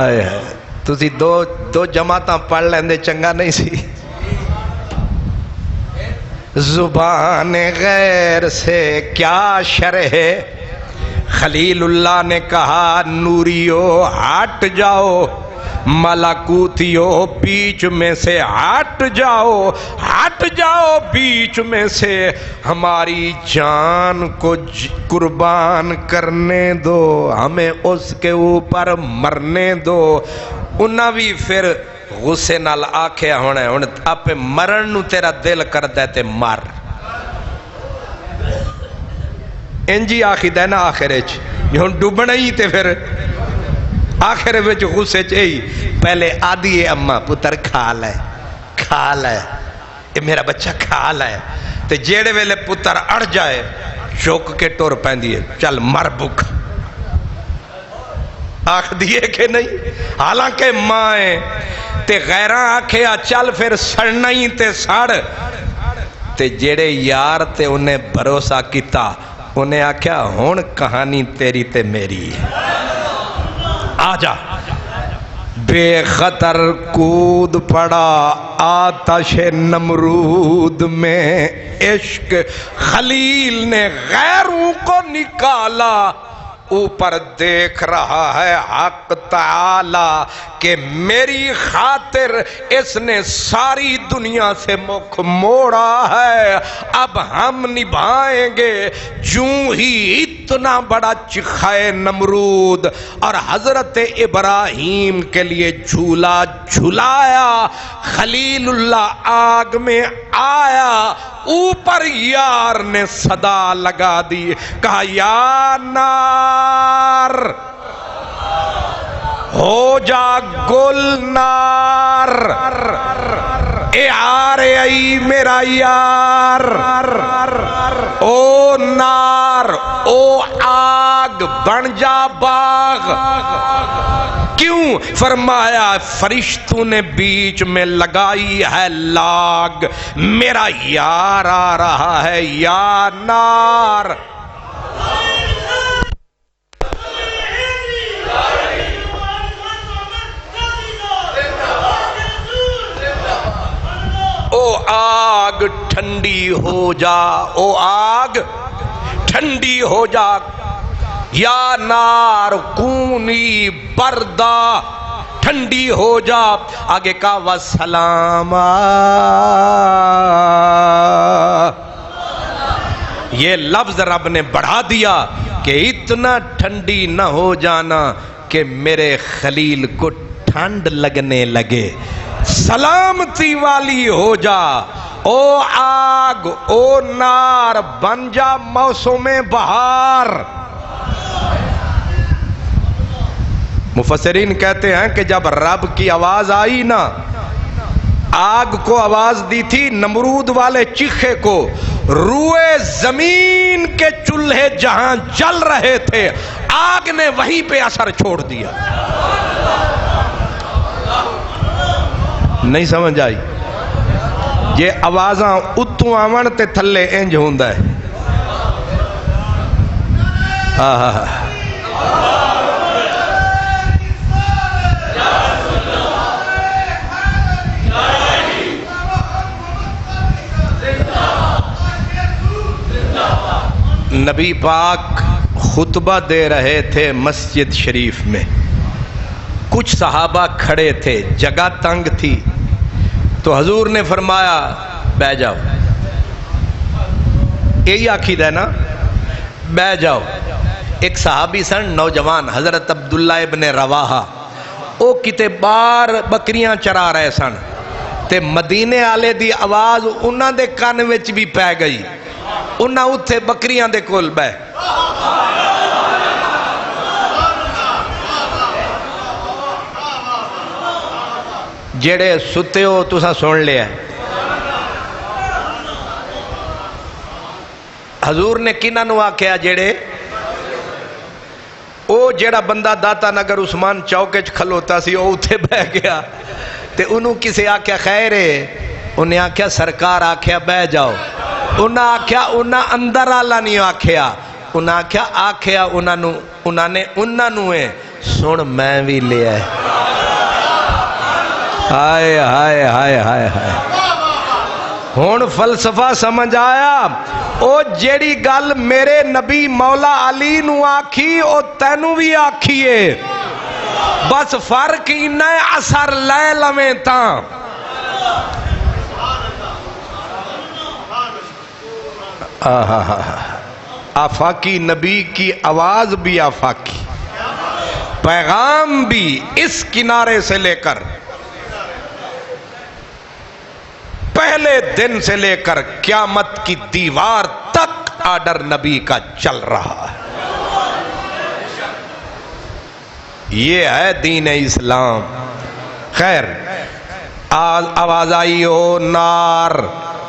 آئے ہے تسی دو جماعتاں پڑھ لیندے چنگا نہیں سی۔ زبان غیر سے کیا شرح، خلیل اللہ نے کہا نوریو ہٹ جاؤ، ملکوتیو بیچ میں سے ہٹ جاؤ، ہٹ جاؤ بیچ میں سے، ہماری جان کو قربان کرنے دو، ہمیں اس کے اوپر مرنے دو۔ انہاں بھی پھر غصے نال آکھیا ہونا ہے ہن آپ مرن نو تیرا دل کر دے تے مر، انجی آخی دے نا آخرے چ ہن ڈوبنا ہی تے پھر آخرے وچ غصے چ ہی پہلے آدھی ہے اماں پتر کھا لے اے میرا بچہ کھا لے تے جیڑے ویلے پتر اڑ جائے چوک کے ٹور پیندی ہے چل مر بک، آخ دیئے کہ نہیں؟ حالانکہ مائیں تے غیران آکھیا چل پھر سڑنا ہی تے سڑ، تے جیڑے یار تے انہیں بھروسہ کیتا انہیں آکھیا ہون کہانی تیری تے میری آجا بے خطر کود پڑا آتش نمرود میں عشق خلیل نے غیروں کو نکالا اوپر دیکھ رہا ہے حق تعالی کہ میری خاطر اس نے ساری دنیا سے مکھ موڑا ہے اب ہم نبھائیں گے جوں ہی اتنا بڑا چخائے نمرود اور حضرت ابراہیم کے لیے جھولا جھلایا خلیل اللہ آگ میں آیا اوپر یار نے صدا لگا دی کہا یا نار ہو جا گل نار اے آرے ای میرا یار او نار او آگ بن جا باغ کیوں فرمایا فرشتوں نے بیچ میں لگائی ہے لاگ میرا یار آ رہا ہے یا نار او آگ ٹھنڈی ہو جا او آگ ٹھنڈی ہو جا یا نار کونی بردا ٹھنڈی ہو جا آگے کا وسلام یہ لفظ رب نے بڑھا دیا کہ اتنا ٹھنڈی نہ ہو جانا کہ میرے خلیل کو ٹھنڈ لگنے لگے سلامتی والی ہو جا او آگ او نار بن جا موسم بہار مفسرین کہتے ہیں کہ جب رب کی آواز آئی نا آگ کو آواز دی تھی نمرود والے چیخے کو روئے زمین کے چولہے جہاں جل رہے تھے آگ نے وہیں پہ اثر چھوڑ دیا نہیں سمجھ آئی یہ آوازاں اتوں آون تے تھلے انج ہوندا ہے نبی پاک خطبہ دے رہے تھے مسجد شریف میں کچھ صحابہ کھڑے تھے جگہ تنگ تھی تو حضور نے فرمایا بیٹھ جاؤ یہی آخید ہے نا بیٹھ جاؤ ایک صحابی سن نوجوان حضرت عبداللہ ابن رواحہ او کتے بار بکریاں چرا رہے سن تے مدینے آلے دی آواز انہاں دے کان وچ بھی پہ گئی انہاں اتھے بکریاں دے کول بے جڑے ستے ہو تساں سن لیا حضور نے کنہاں نو آکھیا جڑے او جڑا بندہ داتا نگر عثمان چوکے چ کھلوتا سی او اتھے بہ گیا تے انہوں کسے آکھیا خیر ہے انہیں آکھیا سرکار آکھیا بہ جاؤ انہاں آکھیا انہاں اندر آلا نہیں آکھیا انہاں آکھیا آکھیا انہاں نے انہاں نوے سن میں بھی لیا ہے ہائے ہائے ہائے ہائے ہائے ہون فلسفہ سمجھ آیا او جیڑی گل میرے نبی مولا علی نو آکھی او تینو بھی آکھیے بس فرق انہیں اثر لے لمیں تاں آفاقی نبی کی آواز بھی آفاقی پیغام بھی اس کنارے سے لے کر پہلے دن سے لے کر قیامت کی دیوار تک آرڈر نبی کا چل رہا ہے یہ ہے دین اسلام خیر آواز آئی ہو نار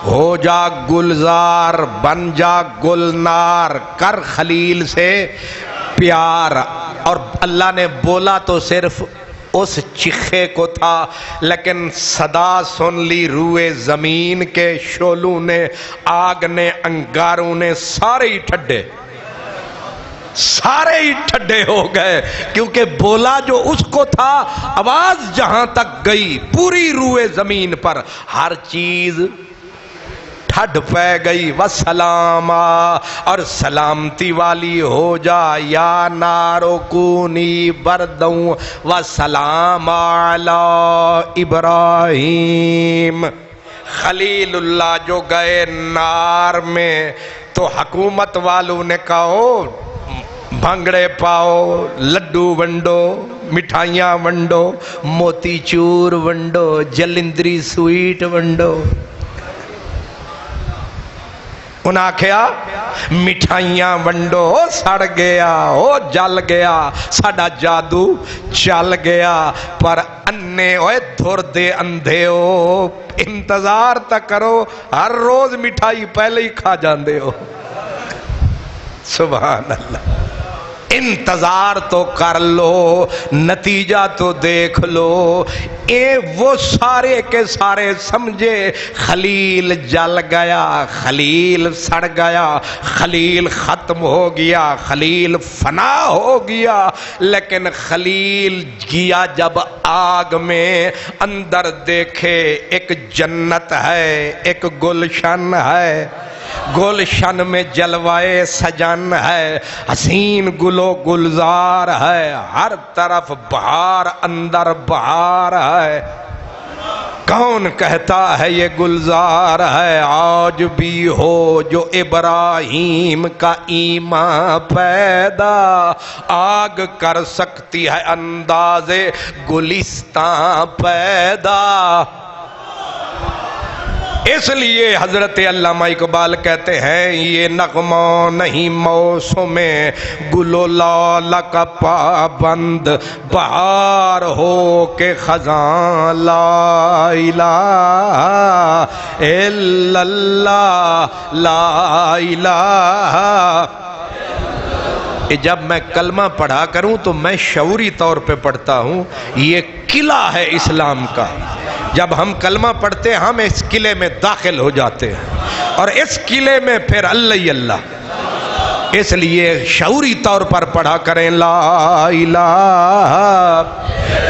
ہو جا گلزار بن جا گلنار کر خلیل سے پیار اور اللہ نے بولا تو صرف اس چیخے کو تھا لیکن صدا سن لی روئے زمین کے شولوں نے آگ نے انگاروں نے سارے ہی ٹھڈے سارے ہی ٹھڈے ہو گئے، کیونکہ بولا جو اس کو تھا، آواز جہاں تک گئی پوری روئے زمین پر ہر چیز ٹھڈ پہ گئی۔ وسلاما، اور سلامتی والی ہو جا، یا نارو کونی بردوں وسلام علی ابراہیم۔ خلیل اللہ جو گئے نار میں تو حکومت والوں نے کہو بھنگڑے پاؤ، لڈو ونڈو، مٹھائیاں ونڈو، موتی چور ونڈو، جلندری سویٹ ونڈو۔ انہاں کہا مٹھائیاں ونڈو، سڑ گیا او جل گیا، ساڈا جادو چل گیا۔ پر انے اوے دھر دے اندھے ہو، انتظار تک کرو، ہر روز مٹھائی پہلے ہی کھا جاندے ہو۔ سبحان اللہ، انتظار تو کر لو، نتیجہ تو دیکھ لو۔ اے وہ سارے کے سارے سمجھے خلیل جل گیا، خلیل سڑ گیا، خلیل ختم ہو گیا، خلیل فنا ہو گیا، لیکن خلیل گیا جب آگ میں، اندر دیکھے ایک جنت ہے، ایک گلشن ہے، گلشن میں جلوائے سجن ہے، حسین گلو گلزار ہے، ہر طرف بہار اندر بہار ہے۔ کون کہتا ہے یہ گلزار ہے؟ آج بھی ہو جو ابراہیم کا ایمان پیدا، آگ کر سکتی ہے انداز گلستان پیدا۔ اس لیے حضرت علامہ اقبال کہتے ہیں یہ نغمہ نہیں موسم گل و لال کا پابند، بہار ہو کے خزاں لا الہ الا اللہ، لا الہ۔ جب میں کلمہ پڑھا کروں تو میں شعوری طور پہ پڑھتا ہوں، یہ قلعہ ہے اسلام کا۔ جب ہم کلمہ پڑھتے ہم اس قلعے میں داخل ہو جاتے ہیں، اور اس قلعے میں پھر اللہ ہی اللہ۔ اس لیے شعوری طور پر پڑھا کریں، لا الہ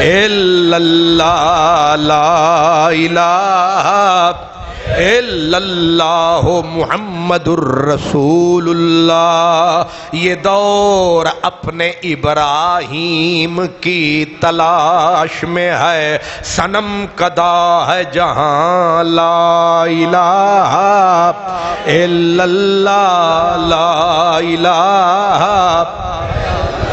الا اللہ، لا الہ الا اللہ محمد الرسول اللہ۔ یہ دور اپنے ابراہیم کی تلاش میں ہے، صنم کدا ہے جہاں، لا الہ الا اللہ، لا الہ۔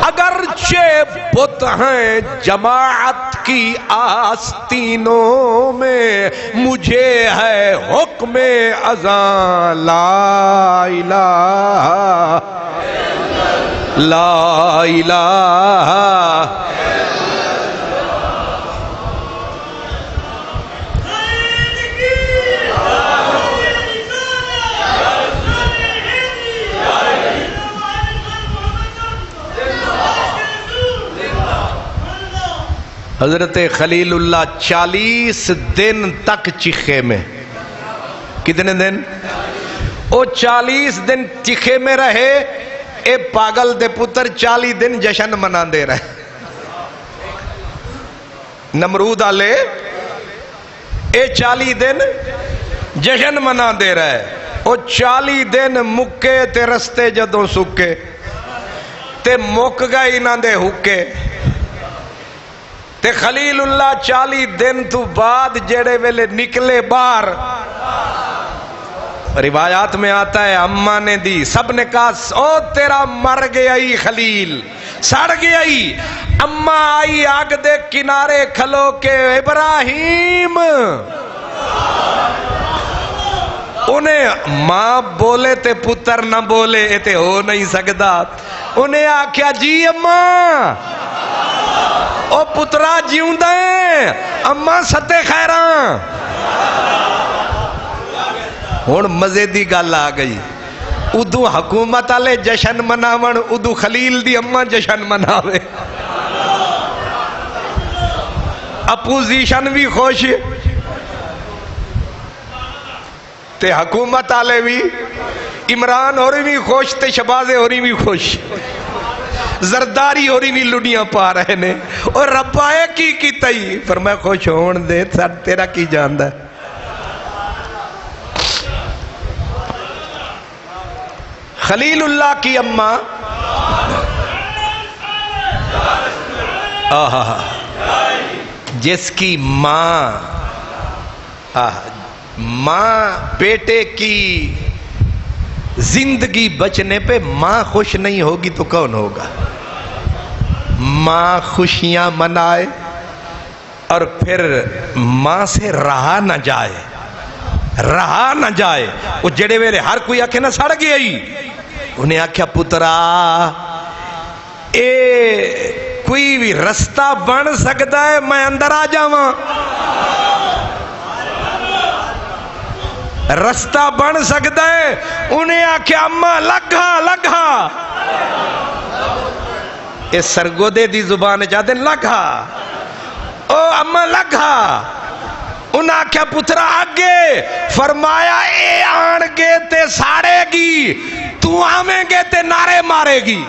اگرچہ بت ہیں جماعت کی آستینوں میں، مجھے ہے حکم اذاں، لا الہ لا الہ۔ حضرت خلیل اللہ 40 دن تک چیخے میں، کتنے دن؟ او 40 دن چیخے میں رہے۔ اے پاگل دے پتر 40 دن جشن منا دے رہے، نمرود آلے اے 40 دن جشن منا دے رہے۔ او 40 دن مکے تے رستے جدوں سکے تے مک گئے انہاں دے حکے تے خلیل اللہ 40 دن تو بعد جڑے ویلے نکلے باہر، روایات میں آتا ہے اماں نے دی، سب نے کہا او تیرا مر گیا ہی خلیل، سڑ گیا ہی۔ اماں آئی آگ دے کنارے کھلو کے، ابراہیم، انہیں ماں بولے تے پتر نہ بولے، اے تے ہو نہیں سکتا۔ انہیں آکھیا جی اماں، او پترا جیوں دیں، اماں ستے خیراں۔ ہون مزے دی گل آ گئی، ادو حکومت والے جشن مناون، ادو خلیل دی اماں جشن مناوے، اپوزیشن بھی خوش تے حکومت والے بھی، عمران ہوری بھی خوش تے شہباز ہوری بھی خوش۔ زرداری ہو رہی نہیں لڑیاں پا رہے نے اور ربا ہے کی کیتائی فرمایا خوش ہون دے سر تیرا کی جاندہ ہے خلیل اللہ کی اماں جس کی ماں بیٹے کی زندگی بچنے پہ ماں خوش نہیں ہوگی تو کون ہوگا؟ ماں خوشیاں منائے اور پھر ماں سے رہا نہ جائے وہ جڑے ویلے ہر کوئی آکھے نہ سڑ گیا ہی انہیں آکھیا پترا اے کوئی بھی رستہ بن سکتا ہے میں اندر آ جاواں رستہ بن سکتا ہے انہیں آکھیا اماں لگا اس سرگودے دی زبان چاہتے لگا او اماں لگا انہیں آکھیا پترا آگے فرمایا اے آن گے تے ساڑے گی تو آمیں گے تے نعرے مارے گی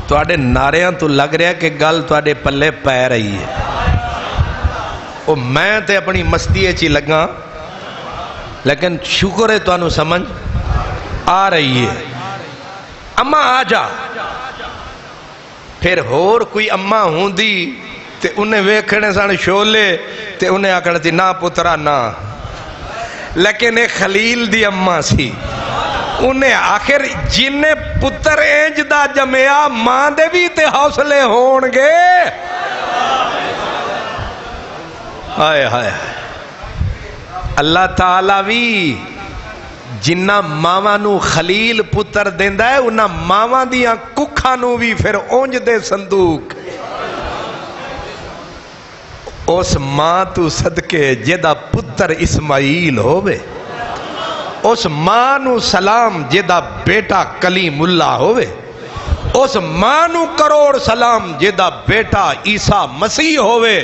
تواڈے نعریاں تو لگ رہا کہ گل تواڈے پلے پے رہی ہے او میں تے اپنی مستی چی لگا لیکن شکر ہے تانوں سمجھ آ رہی ہے اماں آ جا پھر ہور کوئی اماں ہوندی تے انہیں ویکھنے سن شولے تے انہیں آکھنا تھی نا پترا نا لیکن ایک خلیل دی اماں سی انہیں آخر جنہیں پتر اینج دا جمعیا ماں دے بھی تے حوصلے ہونگے آئے اللہ تعالیٰ بھی جنہ ماما نو خلیل پتر دیندہ ہے انہ ماما دیاں ککھا نو بھی پھر اونج دے صندوق اس ماں تو صدقے جیدہ پتر اسماعیل ہوئے اس ماں نو سلام جیدہ بیٹا کلیم اللہ ہوئے اس ماں نو کروڑ سلام جیدہ بیٹا عیسیٰ مسیح ہوئے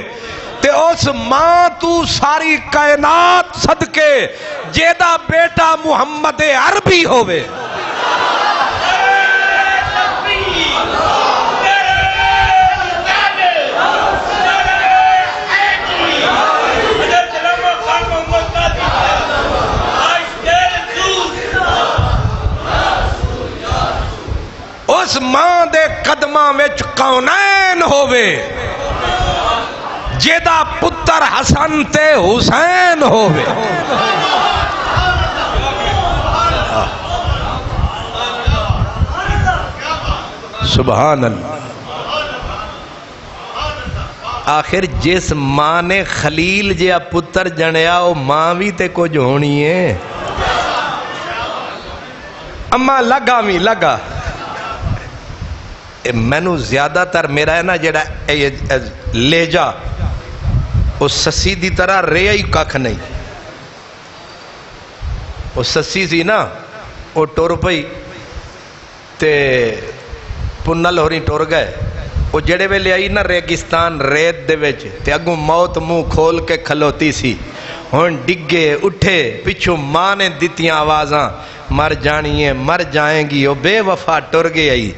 تے اس ماں تو ساری کائنات صدقے جیدہ بیٹا محمد عربی ہوئے اس ماں دے قدماں وچ کونین ہوئے جیدہ پتر حسن تے حسین ہوئے سبحان اللہ آخر جس ماں نے خلیل جیا پتر جنیا وہ ماں بھی تے کچھ ہونی ہے اماں لگا بھی لگا مینو زیادہ تر میرا ہے نا جڑا لے جا وہ سسی دی طرح رہا ہی ککھ نہیں وہ سسی سی نا وہ ٹر پئی تے پنل ہو رہی ٹر گئے وہ جڑے ویلے آئی نا ریگستان ریت دے وچ تے اگوں موت منہ کھول کے کھلوتی سی ہن ڈگے اٹھے پچھوں ماں نے دتیاں آوازاں مر جانی ہے مر جائیں گی وہ بے وفا ٹر گئی آئی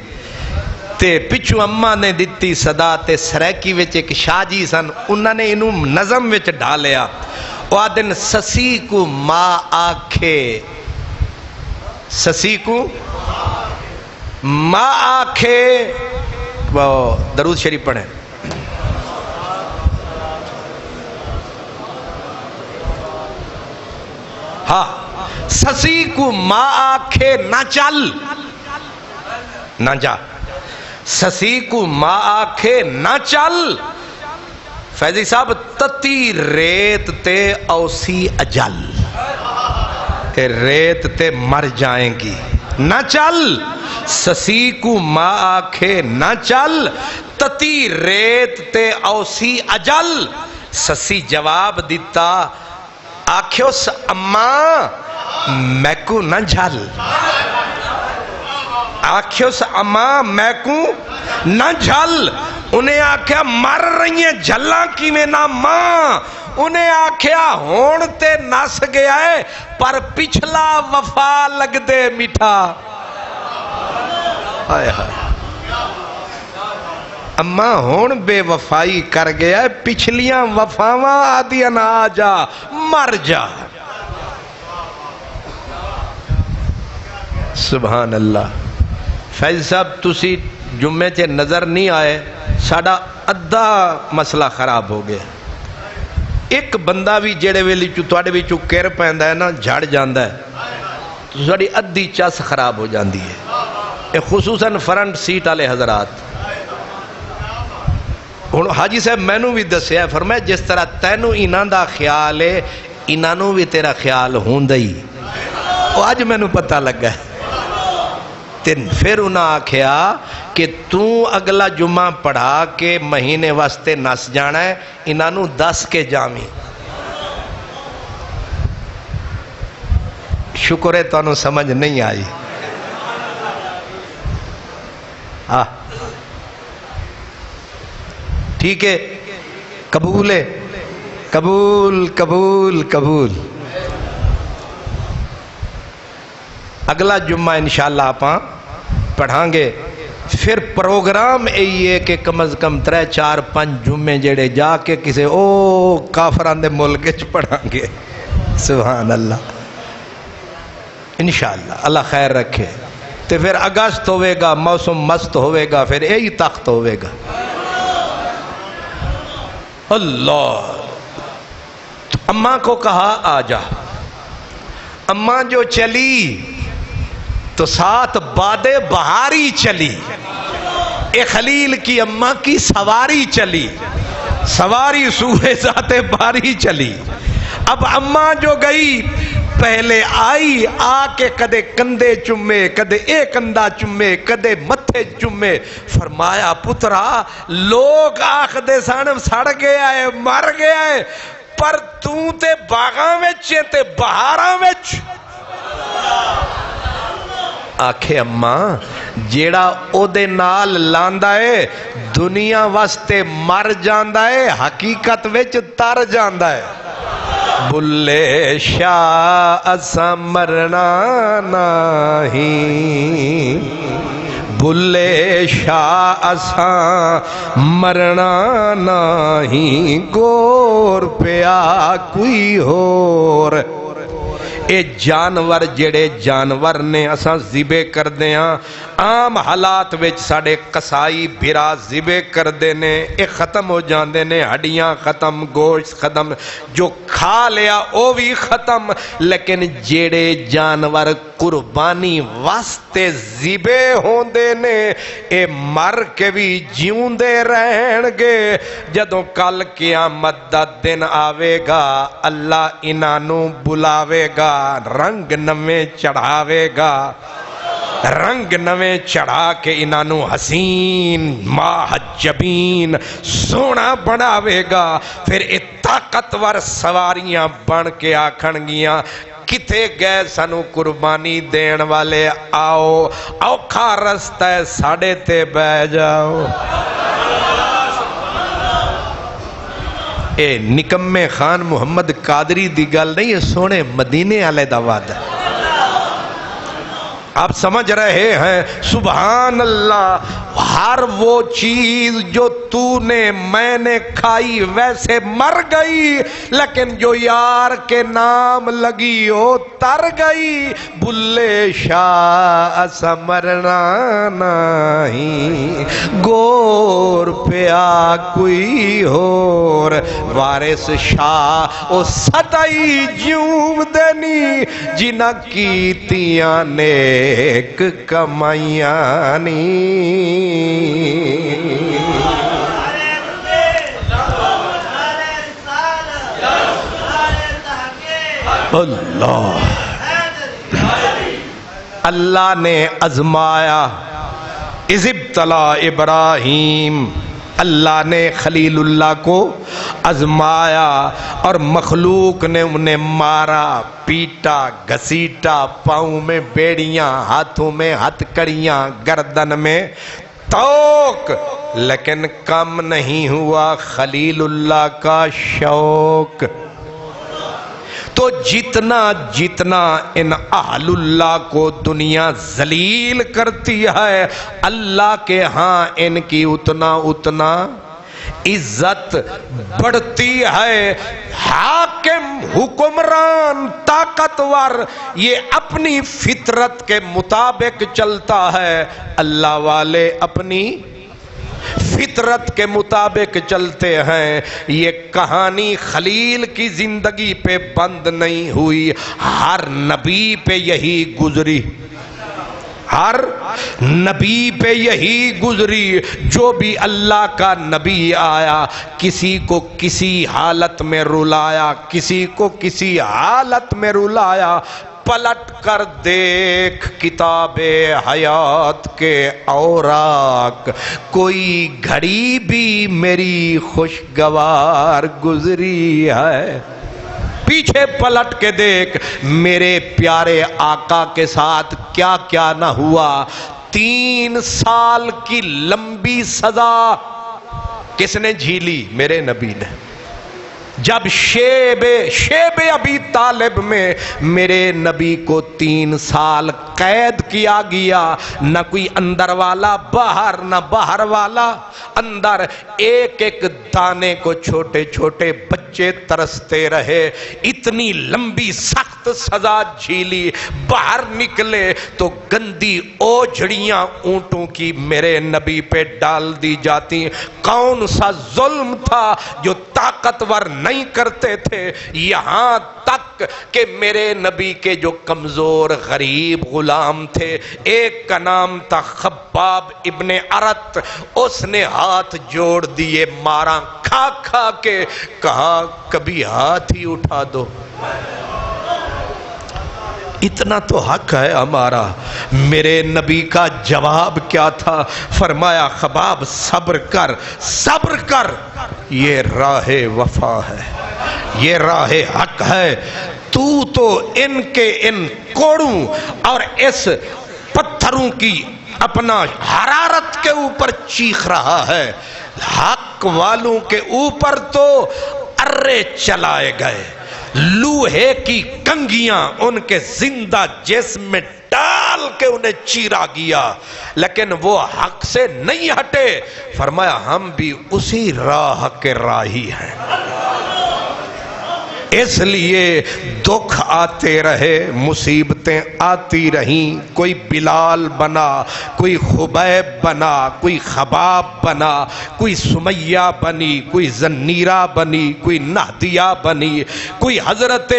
تے پچھو اماں نے دیتی صدا تے سریکی وچ ایک شاہ جی سن انہوں نے انہوں نظم وچ ڈالیا وہ آدن سسی کو ماں آکھے سسی کو ماں آکھے وہ درود شریف پڑھیں ہاں سسی کو ماں آکھے نہ چل نہ جا سسی کو ماں آکھے نہ چل فیضی صاحب تتی ریت تے اوسی اجل تے ریت تے مر جائیں گی نہ چل سسی کو ماں آکھے نہ چل تتی ریت تے اوسی اجل سسی جواب دیتا آکھیو اماں میکو نہ جھل آکھیو سے اماں میکو نہ جھل انہیں آکھیا مر رہی ہیں جھلاں کی میں نہ ماں انہیں آکھیا ہون تے نس گیا ہے پر پچھلا وفا لگ دے میٹھا آئے ہائے اماں ہون بے وفائی کر گیا ہے پچھلیاں وفاواں آدھیاں نہ آ جا مر جا سبحان اللہ فیض صاحب تسی جمعے چے نظر نہیں آئے ساڑا ادھا مسئلہ خراب ہو گیا ایک بندہ بھی جڑے ویلی توڑے بھی کیر پہندہ ہے نا جھڑ جاندہ ہے تو ساڑی ادھی چاس خراب ہو جاندی ہے خصوصاً فرنٹ سیٹ آلے حضرات حاجی صاحب میں نو بھی دسیا ہے فرمایا جس طرح تینو انہاں دا خیال ہے انہاں نو بھی تیرا خیال ہوندہ ہی آج میں نو پتہ لگا ہے پھر انہاں آکھیا کہ تو اگلا جمعہ پڑھا کے مہینے واسطے نس جانا ہے انہاں نو 10 کے جامی شکر ہے تو انہوں سمجھ نہیں آئی ٹھیک ہے قبول ہے قبول قبول قبول اگلا جمعہ انشاءاللہ آپاں پڑھاں گے پھر پروگرام یہی ہے کہ کم از کم 3 4 5 جمعے جڑے جا کے کسے کافران دے ملک پڑھاں گے سبحان اللہ انشاءاللہ اللہ خیر رکھے تو پھر اگست ہوئے گا موسم مست ہوئے گا پھر یہی تخت ہوئے گا اللہ اماں کو کہا آ جا اماں جو چلی تو ساتھ باد بہاری چلی اے خلیل کی اماں کی سواری چلی سواری سوئے ذات باری چلی اب اماں جو گئی پہلے آئی آ کے کدے کندے چمے کدے ایک کندہ چمے کدے متھے چمے فرمایا پترا لوگ آخ دے سانم سڑ گیا ہے مر گیا ہے پر تو تے باغاں وچ تے بہاراں وچ آکھے اماں جیڑا او دے نال لاندا ہے دنیا واسطے مر جاندا ہے حقیقت وچ تر جاندا ہے بلے شاہ اساں مرنا نہیں بلے شاہ اساں مرنا نہیں گور پیا کوئی ہور اے جانور جڑے جانور نے اساں ذبح کر دیاں عام حالات وچ ساڑے قصائی بھرا ذبح کر دینے اے ختم ہو جاندے نے ہڈیاں ختم گوشت ختم جو کھا لیا او بھی ختم لیکن جڑے جانور قربانی واسطے ذبح ہوندے نے اے مر کے بھی جیون دے رہن گے جدوں کل قیامت دا دن آوے گا اللہ انہاں بلاوے گا رنگ نویں چڑھاوے گا رنگ نویں چڑھا کے انہوں حسین محجبین سونا بناوے گا پھر اے طاقتور سواریاں بن کے آکھن گیاں کتے گئے سنو قربانی دین والے آؤ اوکھا رستہ ہے ساڑے تے بہ جاؤ اے نکمے خان محمد قادری دی گل نہیں ہے سونے مدینے والے دا وعدہ آپ سمجھ رہے ہیں سبحان اللہ ہر وہ چیز جو تو نے میں نے کھائی ویسے مر گئی لیکن جو یار کے نام لگی ہو تر گئی بلے شاہ اساں مرنا نہیں گور پیا کوئی ہور وارث شاہ او سدائی جیوم دینی جنہ کیتیاں نیک کمائیاں نی اللہ اللہ نے ازمایا اذ ابتلا ابراہیم اللہ نے خلیل اللہ کو آزمایا اور مخلوق نے انہیں مارا، پیٹا، گھسیٹا، پاؤں میں بیڑیاں، ہاتھوں میں ہتھکڑیاں، گردن میں توق، لیکن کم نہیں ہوا خلیل اللہ کا شوق۔ تو جتنا جتنا ان اہل اللہ کو دنیا ذلیل کرتی ہے، اللہ کے ہاں ان کی اتنا اتنا عزت بڑھتی ہے۔ حاکم، حکمران، طاقتور یہ اپنی فطرت کے مطابق چلتا ہے، اللہ والے اپنی فطرت کے مطابق چلتے ہیں۔ یہ کہانی خلیل کی زندگی پہ بند نہیں ہوئی، ہر نبی پہ یہی گزری، ہر نبی پہ یہی گزری۔ جو بھی اللہ کا نبی آیا، کسی کو کسی حالت میں رلایا، کسی کو کسی حالت میں رلایا۔ پلٹ کر دیکھ کتاب حیات کے اوراق، کوئی گھڑی بھی میری خوشگوار گزری ہے۔ پیچھے پلٹ کے دیکھ میرے پیارے آقا کے ساتھ کیا کیا نہ ہوا۔ 3 سال کی لمبی سزا کس نے جھیلی؟ میرے نبی نے۔ جب شیب ابی طالب میں میرے نبی کو 3 سال قید کیا گیا، نہ کوئی اندر والا باہر، نہ باہر والا اندر، ایک ایک دانے کو چھوٹے چھوٹے بچے ترستے رہے۔ اتنی لمبی سخت سزا جھیلی، باہر نکلے تو گندی اوجھڑیاں اونٹوں کی میرے نبی پہ ڈال دی جاتی۔ کون سا ظلم تھا جو طاقتور نہیں کرتے تھے؟ یہاں تک کہ میرے نبی کے جو کمزور غریب غلام تھے، ایک کا نام تھا خباب ابن ارت، اس نے ہاتھ جوڑ دیے، مارا کھا کھا کے، کہا کبھی ہاتھ ہی اٹھا دو، اتنا تو حق ہے ہمارا۔ میرے نبی کا جواب کیا تھا؟ فرمایا خباب صبر کر، صبر کر، یہ راہ وفا ہے، یہ راہ حق ہے۔ تو ان کے ان کوڑوں اور اس پتھروں کی اپنا حرارت کے اوپر چیخ رہا ہے، حق والوں کے اوپر تو ارے چلائے گئے، لوہے کی کنگیاں ان کے زندہ جسم میں ڈال کے انہیں چیرا گیا، لیکن وہ حق سے نہیں ہٹے۔ فرمایا ہم بھی اسی راہ کے راہی ہیں، اس لیے دکھ آتے رہے، مصیبتیں آتی رہیں، کوئی بلال بنا، کوئی خبیب بنا، کوئی خباب بنا، کوئی سمیہ بنی، کوئی زنیرہ بنی، کوئی نہدیہ بنی، کوئی حضرت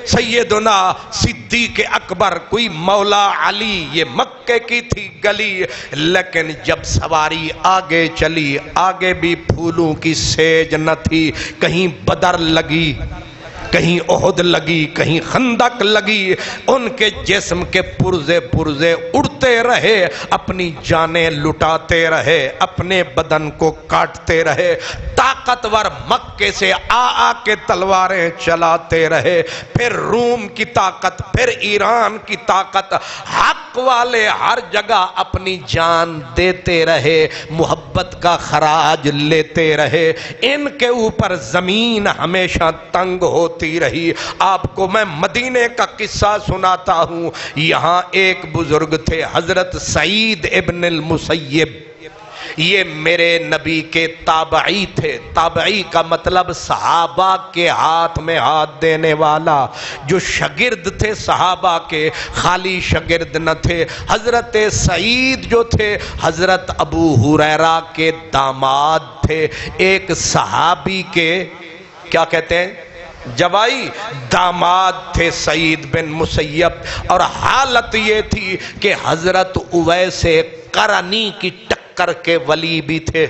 سیدنا صدیق اکبر، کوئی مولا علی، یہ مکے کی تھی گلی۔ لیکن جب سواری آگے چلی، آگے بھی پھولوں کی سیج نہ تھی، کہیں بدر لگی، کہیں احد لگی، کہیں خندق لگی، ان کے جسم کے پرزے پرزے اڑتے رہے، اپنی جانیں لٹاتے رہے، اپنے بدن کو کاٹتے رہے، طاقتور مکے سے آ کے تلواریں چلاتے رہے، پھر روم کی طاقت، پھر ایران کی طاقت، حق والے ہر جگہ اپنی جان دیتے رہے، محبت کا خراج لیتے رہے، ان کے اوپر زمین ہمیشہ تنگ ہوتی رہی۔ آپ کو میں مدینے کا قصہ سناتا ہوں۔ یہاں ایک بزرگ تھے حضرت سعید ابن المسیب، یہ میرے نبی کے تابعی تھے۔ تابعی کا مطلب صحابہ کے ہاتھ میں ہاتھ دینے والا، جو شاگرد تھے صحابہ کے، خالی شاگرد نہ تھے۔ حضرت سعید جو تھے حضرت ابو ہریرہ کے داماد تھے، ایک صحابی کے کیا کہتے ہیں جوائی داماد تھے سعید بن مسیب، اور حالت یہ تھی کہ حضرت اویس قرنی کی ٹکر کے ولی بھی تھے۔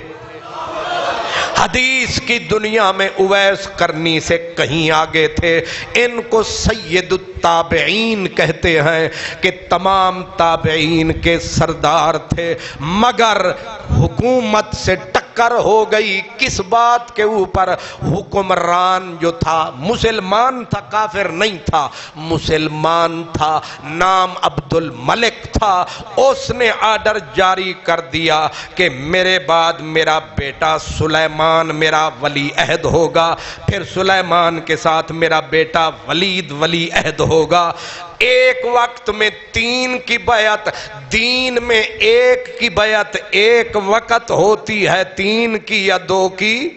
حدیث کی دنیا میں اویس قرنی سے کہیں آگے تھے۔ ان کو سید التابعین کہتے ہیں کہ تمام تابعین کے سردار تھے، مگر حکومت سے ٹکر ٹکر ہو گئی کس بات کے اوپر؟ حکمران جو تھا مسلمان تھا، کافر نہیں تھا، مسلمان تھا، نام عبد الملک تھا، اس نے آرڈر جاری کر دیا کہ میرے بعد میرا بیٹا سلیمان میرا ولی عہد ہوگا، پھر سلیمان کے ساتھ میرا بیٹا ولید ولی عہد ہوگا۔ ایک وقت میں 3 کی بیعت، دین میں 1 کی بیعت ایک وقت ہوتی ہے، 3 کی یا 2 کی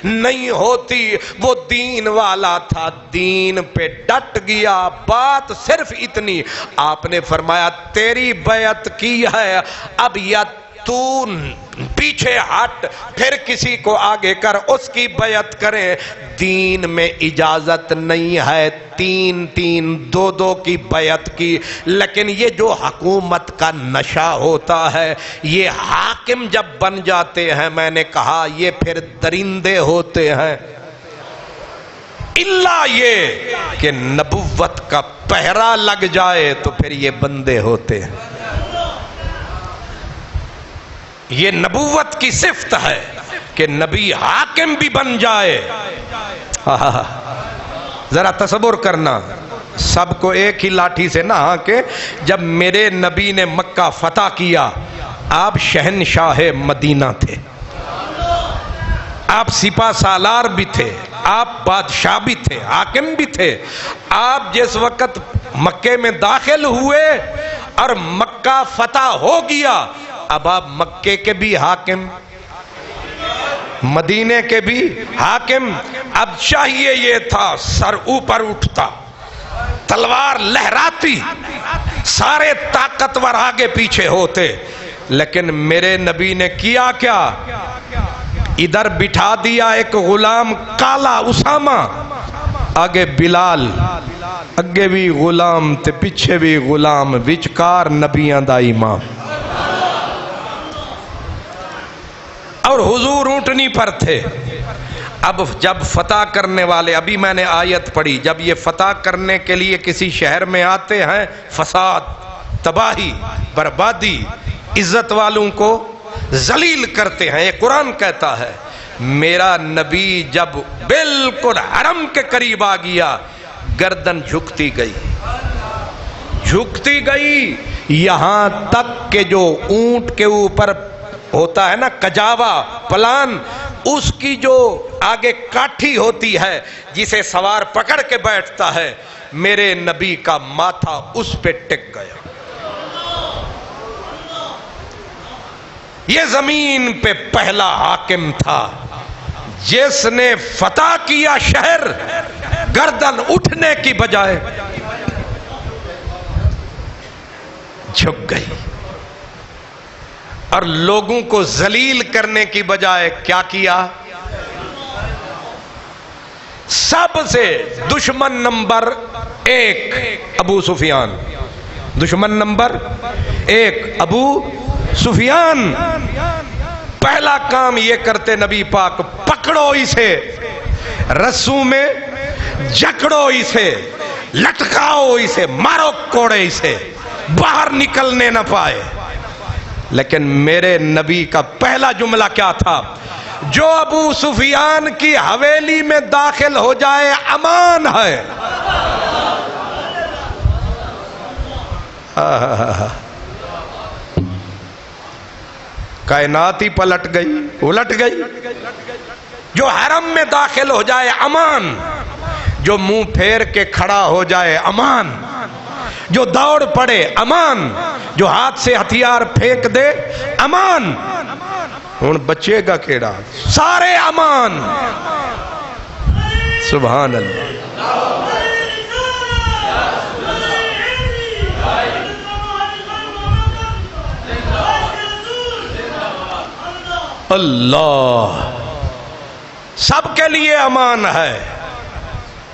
نہیں ہوتی۔ وہ دین والا تھا، دین پہ ڈٹ گیا۔ بات صرف اتنی، آپ نے فرمایا تیری بیعت کی ہے، اب یا تو پیچھے ہٹ پھر کسی کو آگے کر، اس کی بیعت کریں۔ دین میں اجازت نہیں ہے 3 2 کی بیعت کی، لیکن یہ جو حکومت کا نشہ ہوتا ہے، یہ حاکم جب بن جاتے ہیں، میں نے کہا یہ پھر درندے ہوتے ہیں، الا یہ کہ نبوت کا پہرا لگ جائے تو پھر یہ بندے ہوتے ہیں۔ یہ نبوت کی صفت ہے کہ نبی حاکم بھی بن جائے۔ ذرا تصور کرنا، سب کو ایک ہی لاٹھی سے نہ ہانکے۔ جب میرے نبی نے مکہ فتح کیا، آپ شہنشاہ مدینہ تھے، آپ سپہ سالار بھی تھے، آپ بادشاہ بھی تھے، حاکم بھی تھے۔ آپ جس وقت مکے میں داخل ہوئے اور مکہ فتح ہو گیا، اب آپ مکے کے بھی حاکم، مدینے کے بھی حاکم۔ اب چاہیے یہ تھا سر اوپر اٹھتا، تلوار لہراتی، سارے طاقتور آگے پیچھے ہوتے، لیکن میرے نبی نے کیا کیا؟ ادھر بٹھا دیا ایک غلام کالا اسامہ، آگے بلال، اگے بھی غلام تے پیچھے بھی غلام، وچکار نبیاں دا امام۔ اور حضور اونٹنی پر تھے۔ اب جب فتح کرنے والے، ابھی میں نے آیت پڑھی، جب یہ فتح کرنے کے لیے کسی شہر میں آتے ہیں، فساد، تباہی، بربادی، عزت والوں کو ذلیل کرتے ہیں۔ یہ قرآن کہتا ہے۔ میرا نبی جب بالکل حرم کے قریب آ گیا، گردن جھکتی گئی، جھکتی گئی، یہاں تک کہ جو اونٹ کے اوپر ہوتا ہے نا کجاوا، پلان، اس کی جو آگے کاٹھی ہوتی ہے جسے سوار پکڑ کے بیٹھتا ہے، میرے نبی کا ماتھا اس پہ ٹک گیا۔ یہ زمین پہ پہلا حاکم تھا جس نے فتح کیا شہر، گردن اٹھنے کی بجائے جھک گئی، اور لوگوں کو ذلیل کرنے کی بجائے کیا کیا؟ سب سے دشمن نمبر 1 ابو سفیان، دشمن نمبر 1 ابو سفیان۔ پہلا کام یہ کرتے نبی پاک، پکڑو اسے، رسوں میں جکڑو اسے، لٹکاؤ اسے، مارو کوڑے اسے، باہر نکلنے نہ پائے۔ لیکن میرے نبی کا پہلا جملہ کیا تھا؟ جو ابو سفیان کی حویلی میں داخل ہو جائے امان ہے۔ کائنات ہی پلٹ گئی، الٹ گئی۔ جو حرم میں داخل ہو جائے امان، جو منہ پھیر کے کھڑا ہو جائے امان، جو دوڑ پڑے امان، جو ہاتھ سے ہتھیار پھینک دے امان۔ ہن بچے گا کیڑا؟ سارے امان۔ سبحان اللہ۔ اللہ سب کے لیے امان ہے۔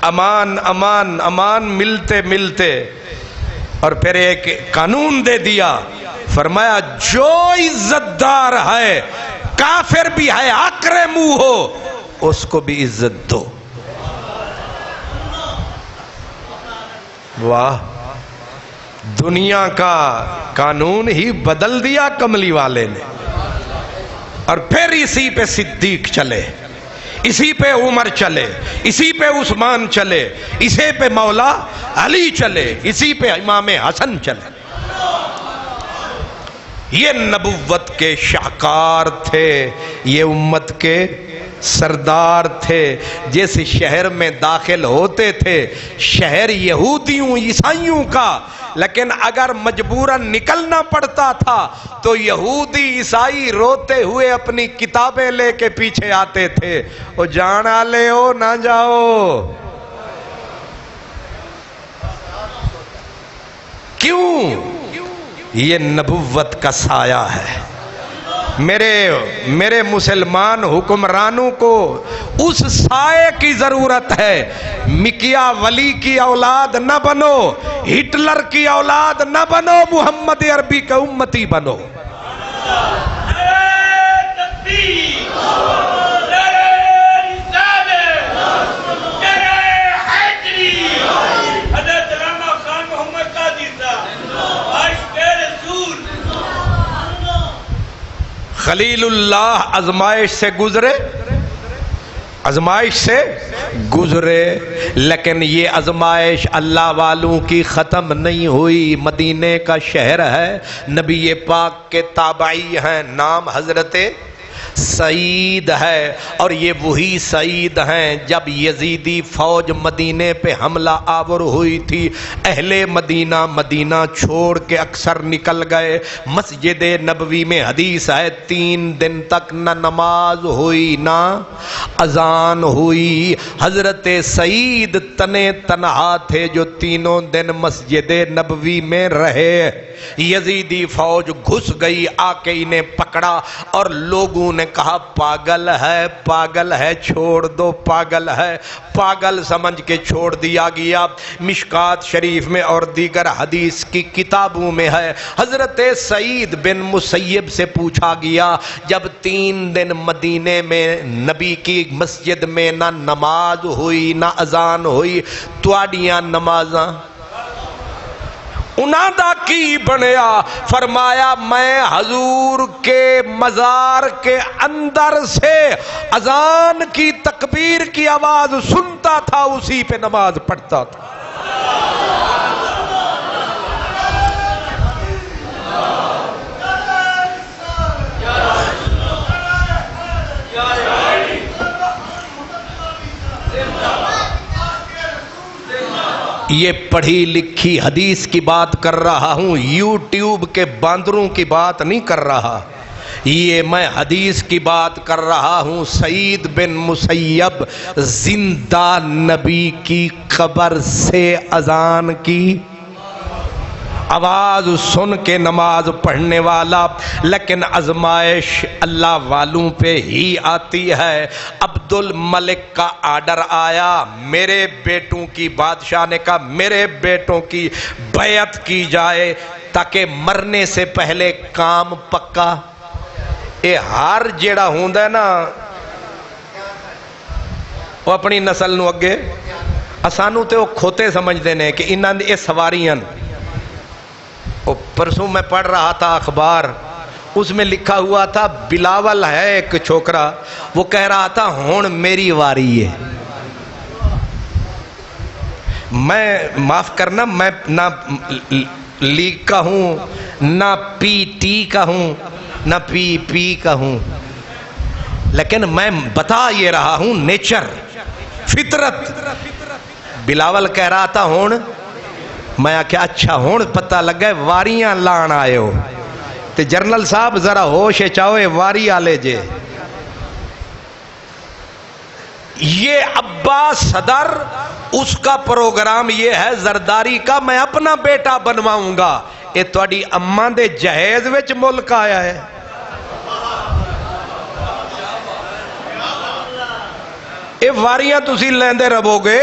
امان امان امان ملتے ملتے اور پھر ایک قانون دے دیا، فرمایا جو عزت دار ہے، کافر بھی ہے، آکرے منہ ہو، اس کو بھی عزت دو۔ واہ، دنیا کا قانون ہی بدل دیا کملی والے نے۔ اور پھر اسی پہ صدیق چلے، اسی پہ عمر چلے، اسی پہ عثمان چلے، اسی پہ مولا علی چلے، اسی پہ امام حسن چلے۔ یہ نبوت کے شاہکار تھے، یہ امت کے سردار تھے۔ جس شہر میں داخل ہوتے تھے شہر یہودیوں عیسائیوں کا، لیکن اگر مجبوراً نکلنا پڑتا تھا تو یہودی عیسائی روتے ہوئے اپنی کتابیں لے کے پیچھے آتے تھے، او جانا لے او نہ جاؤ۔ کیوں؟ یہ نبوت کا سایہ ہے۔ میرے مسلمان حکمرانوں کو اس سائے کی ضرورت ہے۔ مکیا ولی کی اولاد نہ بنو، ہٹلر کی اولاد نہ بنو، محمد عربی کا امتی بنو۔ خلیل اللہ آزمائش سے گزرے، آزمائش سے گزرے، لیکن یہ آزمائش اللہ والوں کی ختم نہیں ہوئی۔ مدینے کا شہر ہے، نبی پاک کے تابعی ہیں، نام حضرت سعید ہے، اور یہ وہی سعید ہیں جب یزیدی فوج مدینے پہ حملہ آور ہوئی تھی، اہل مدینہ مدینہ چھوڑ کے اکثر نکل گئے۔ مسجد نبوی میں حدیث ہے 3 دن تک نہ نماز ہوئی نہ اذان ہوئی۔ حضرت سعید تنے تنہا تھے جو 3 دن مسجد نبوی میں رہے۔ یزیدی فوج گھس گئی، آ کے انہیں پکڑا، اور لوگوں نے کہا پاگل ہے، پاگل ہے، چھوڑ دو، پاگل ہے۔ پاگل سمجھ کے چھوڑ دیا گیا۔ مشکات شریف میں اور دیگر حدیث کی کتابوں میں ہے، حضرت سعید بن مسیب سے پوچھا گیا جب 3 دن مدینے میں نبی کی مسجد میں نہ نماز ہوئی نہ اذان ہوئی، تواڈیاں نمازاں انہاں دا کی بنیا؟ فرمایا میں حضور کے مزار کے اندر سے اذان کی تکبیر کی آواز سنتا تھا، اسی پہ نماز پڑھتا تھا۔ یہ پڑھی لکھی حدیث کی بات کر رہا ہوں، یوٹیوب کے باندروں کی بات نہیں کر رہا، یہ میں حدیث کی بات کر رہا ہوں۔ سعید بن مسیب زندہ نبی کی قبر سے اذان کی آواز سن کے نماز پڑھنے والا، لیکن آزمائش اللہ والوں پہ ہی آتی ہے۔ عبد الملک کا آرڈر آیا، میرے بیٹوں کی، بادشاہ نے کہا میرے بیٹوں کی بیعت کی جائے تاکہ مرنے سے پہلے کام پکا۔ اے ہر جیڑا ہوندا ہے نا وہ اپنی نسل نو اگے، اسانو تے وہ کھوتے سمجھتے ہیں کہ انہاں دی سواریاں۔ پرسوں میں پڑھ رہا تھا اخبار، اس میں لکھا ہوا تھا بلاول ہے ایک چھوکرا، وہ کہہ رہا تھا ہون میری واری ہے۔ میں معاف کرنا، میں نہ لیگ کا ہوں، نہ پی ٹی کا ہوں، نہ پی پی کا ہوں، لیکن میں بتا یہ رہا ہوں نیچر، فطرت۔ بلاول کہہ رہا تھا ہون، میں آکھیا اچھا ہون پتہ لگا واریاں لان آئے ہو، تے جنرل صاحب ذرا ہوش چاہو واری آلے جے۔ یہ عباس صدر، اس کا پروگرام یہ ہے زرداری کا، میں اپنا بیٹا بنواؤں گا۔ اے تواڈی اماں دے جہیز وچ ملک آیا ہے۔ اے واریاں تسی لیندے رہو گے،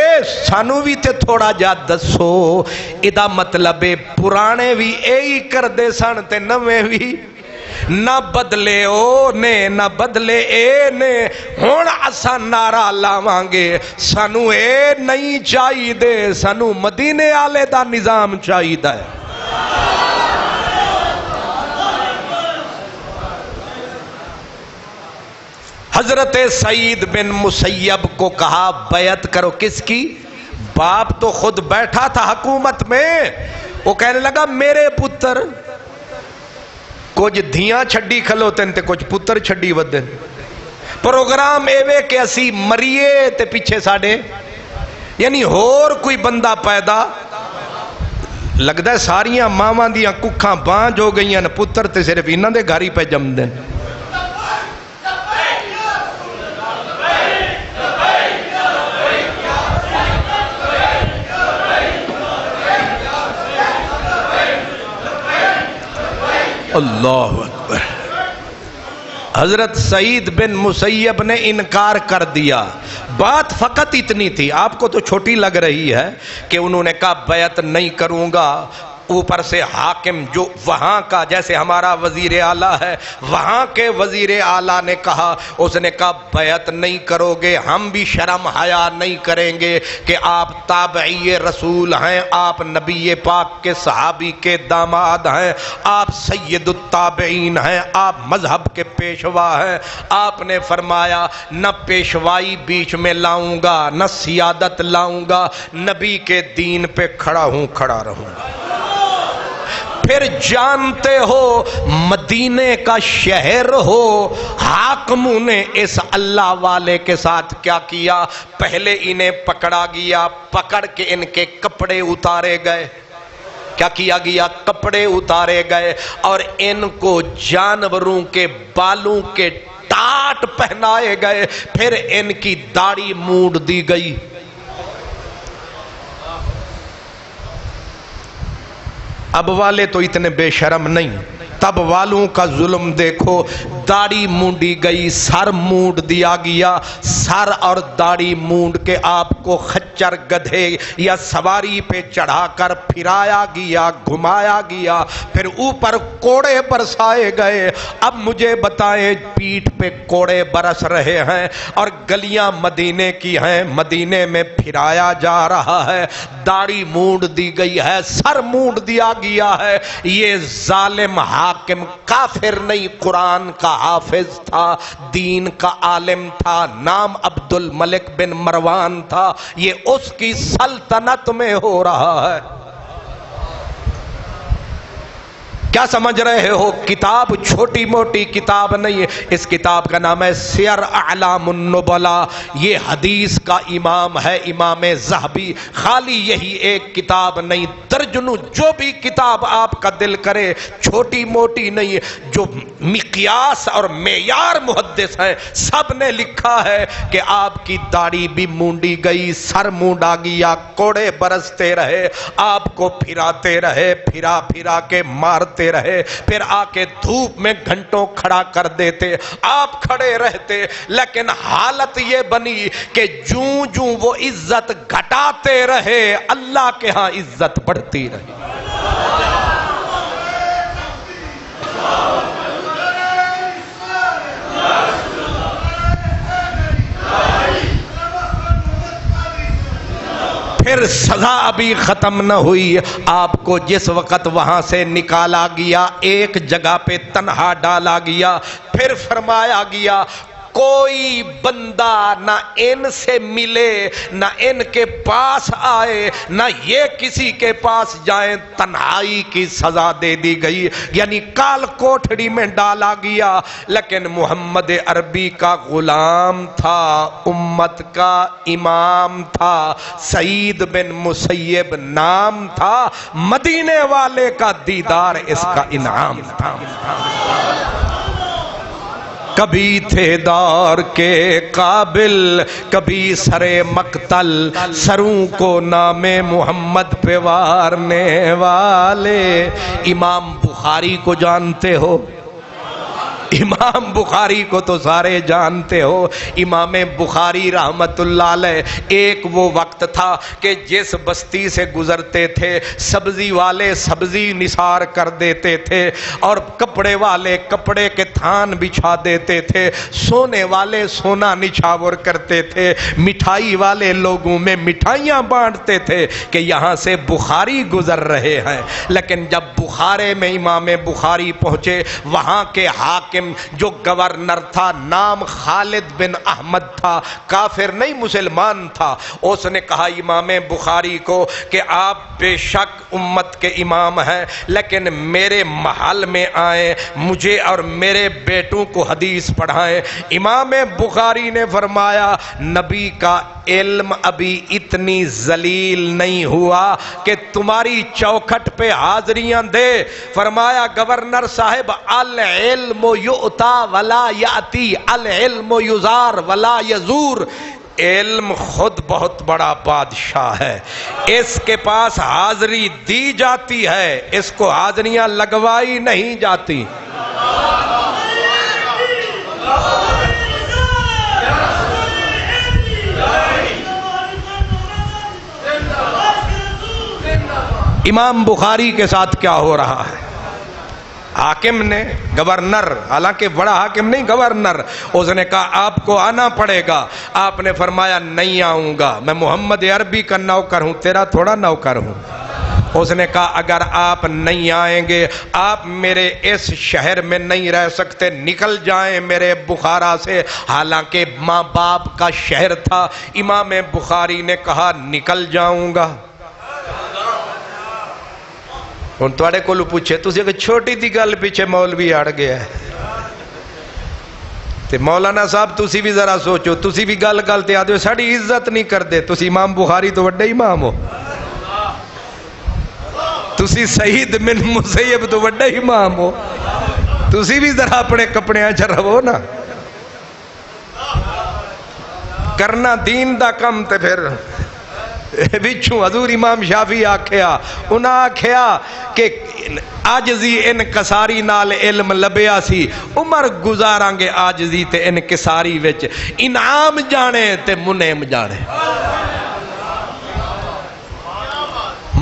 سانو بھی تے تھوڑا جا دسو۔ ادا مطلب پرانے بھی اے کر دے سن تے نویں بھی نہ بدلے او نے نہ بدلے اے نے۔ ہون اسا نعرہ لاواں گے، سانو اے نہیں چاہی دے، سانو مدینے آلے دا نظام چاہی دا ہے۔ حضرت سعید بن مسیب کو کہا بیعت کرو. کس کی؟ باپ تو خود بیٹھا تھا حکومت میں. وہ کہنے لگا میرے پتر کچھ دھیاں چھڈی کھلوتن تے کچھ پتر چھڈی ودن. پروگرام ایوے کہ اسی مریے تے پیچھے ساڑے یعنی ہور کوئی بندہ پیدا لگتا ہے. ساریاں ماواں دیاں ککھاں بانج ہو گئیاں نا, پتر تے صرف انہاں دے گھر ہی پہ جم دین. اللہ اکبر. حضرت سعید بن مسیب نے انکار کر دیا. بات فقط اتنی تھی, آپ کو تو چھوٹی لگ رہی ہے کہ انہوں نے کہا بیعت نہیں کروں گا. اوپر سے حاکم جو وہاں کا, جیسے ہمارا وزیر اعلیٰ ہے, وہاں کے وزیر اعلیٰ نے کہا, اس نے کہا بیعت نہیں کرو گے, ہم بھی شرم حیا نہیں کریں گے کہ آپ تابعی رسول ہیں, آپ نبی پاک کے صحابی کے داماد ہیں, آپ سید التابعین ہیں, آپ مذہب کے پیشوا ہیں. آپ نے فرمایا نہ پیشوائی بیچ میں لاؤں گا, نہ سیادت لاؤں گا, نبی کے دین پہ کھڑا ہوں, کھڑا رہوں گا. پھر جانتے ہو مدینے کا شہر ہو, حاکموں نے اس اللہ والے کے ساتھ کیا کیا؟ پہلے انہیں پکڑا گیا, پکڑ کے ان کے کپڑے اتارے گئے. کیا کیا گیا؟ کپڑے اتارے گئے اور ان کو جانوروں کے بالوں کے ٹاٹ پہنائے گئے. پھر ان کی داڑھی مونڈ دی گئی. اب والے تو اتنے بے شرم نہیں, تب والوں کا ظلم دیکھو. داڑھی مونڈی گئی, سر مونڈ دیا گیا. سر اور داڑھی مونڈ کے آپ کو خچر گدھے یا سواری پہ چڑھا کر پھرایا گیا, گھمایا گیا. پھر اوپر کوڑے برسائے گئے. اب مجھے بتائیں, پیٹھ پہ کوڑے برس رہے ہیں اور گلیاں مدینے کی ہیں, مدینے میں پھرایا جا رہا ہے. داڑھی مونڈ دی گئی ہے, سر مونڈ دیا گیا ہے. یہ ظالم حاکم کافر نہیں, قرآن کا حافظ تھا, دین کا عالم تھا, نام عبد الملک بن مروان تھا. یہ اس کی سلطنت میں ہو رہا ہے. کیا سمجھ رہے ہو؟ کتاب چھوٹی موٹی کتاب نہیں ہے. اس کتاب کا نام ہے سیر اعلام النبلاء. یہ حدیث کا امام ہے, امام ذہبی. خالی یہی ایک کتاب نہیں, درجنوں جو بھی کتاب آپ کا دل کرے, چھوٹی موٹی نہیں ہے. جو مقیاس اور معیار محدث ہیں سب نے لکھا ہے کہ آپ کی داڑھی بھی مونڈی گئی, سر مونڈا گیا, کوڑے برستے رہے, آپ کو پھراتے رہے, پھرا پھرا کے مارتے رہے. پھر آ کے دھوپ میں گھنٹوں کھڑا کر دیتے, آپ کھڑے رہتے. لیکن حالت یہ بنی کہ جوں جوں وہ عزت گھٹاتے رہے, اللہ کے ہاں عزت بڑھتی رہی. پھر سزا ابھی ختم نہ ہوئی. آپ کو جس وقت وہاں سے نکالا گیا, ایک جگہ پہ تنہا ڈالا گیا, پھر فرمایا گیا کوئی بندہ نہ ان سے ملے, نہ ان کے پاس آئے, نہ یہ کسی کے پاس جائیں. تنہائی کی سزا دے دی گئی, یعنی کال کوٹھڑی میں ڈالا گیا. لیکن محمد عربی کا غلام تھا, امت کا امام تھا, سعید بن مسیب نام تھا, مدینے والے کا دیدار اس کا انعام تھا. کبھی تھے دار کے قابل, کبھی سرے مقتل, سروں کو نام محمد پہ وارنے والے. امام بخاری کو جانتے ہو؟ امام بخاری کو تو سارے جانتے ہو. امام بخاری رحمت اللہ علیہ, ایک وہ وقت تھا کہ جس بستی سے گزرتے تھے سبزی والے سبزی نثار کر دیتے تھے, اور کپڑے والے کپڑے کے تھان بچھا دیتے تھے, سونے والے سونا نچھاور کرتے تھے, مٹھائی والے لوگوں میں مٹھائیاں بانٹتے تھے کہ یہاں سے بخاری گزر رہے ہیں. لیکن جب بخارے میں امام بخاری پہنچے, وہاں کے حاکم حاکم جو گورنر تھا، نام خالد بن احمد تھا، کافر نہیں مسلمان تھا، اس نے کہا امام بخاری کو کہ آپ بے شک امت کے امام ہیں لیکن میرے محل میں آئیں، مجھے اور میرے بیٹوں کو حدیث پڑھائیں۔ امام بخاری نے فرمایا نبی کا علم ابھی اتنی ذلیل نہیں ہوا کہ تمہاری چوکھٹ پہ حاضریاں دے۔ فرمایا گورنر صاحب العلم یؤتا ولا یاتی، العلم یزار ولا یزور، علم خود بہت بڑا بادشاہ ہے، اس کے پاس حاضری دی جاتی ہے، اس کو حاضریاں لگوائی نہیں جاتی۔ امام بخاری کے ساتھ کیا ہو رہا ہے؟ حاکم نے، گورنر، حالانکہ بڑا حاکم نہیں گورنر، اس نے کہا آپ کو آنا پڑے گا۔ آپ نے فرمایا نہیں آؤں گا، میں محمد عربی کا نوکر ہوں، تیرا تھوڑا نوکر ہوں۔ اس نے کہا اگر آپ نہیں آئیں گے آپ میرے اس شہر میں نہیں رہ سکتے، نکل جائیں میرے بخارا سے۔ حالانکہ ماں باپ کا شہر تھا۔ امام بخاری نے کہا نکل جاؤں گا۔ ہن تواڈے کولو پوچھے تسی کہ چھوٹی دی گل پیچھے مولوی اڑ گیا ہے تے مولانا صاحب تسی بھی ذرا سوچو، تسی بھی گل گل تے آدھے ساڈی عزت نہیں کردے، تسی امام بخاری تو وڈے امام ہو، تسی سعید بن مسیب تو وڈے امام ہو، تسی بھی ذرا اپنے کپڑیاں چ رہو نا، کرنا دین دا کم تے پھر بچھوں حضور امام شافعی آکھیا، انہاں آکھیا کہ آجزی انکساری نال علم لبیا سی، عمر گزاراں گے آجزی تے انکساری وچ، انعام جانے تے منعم جانے۔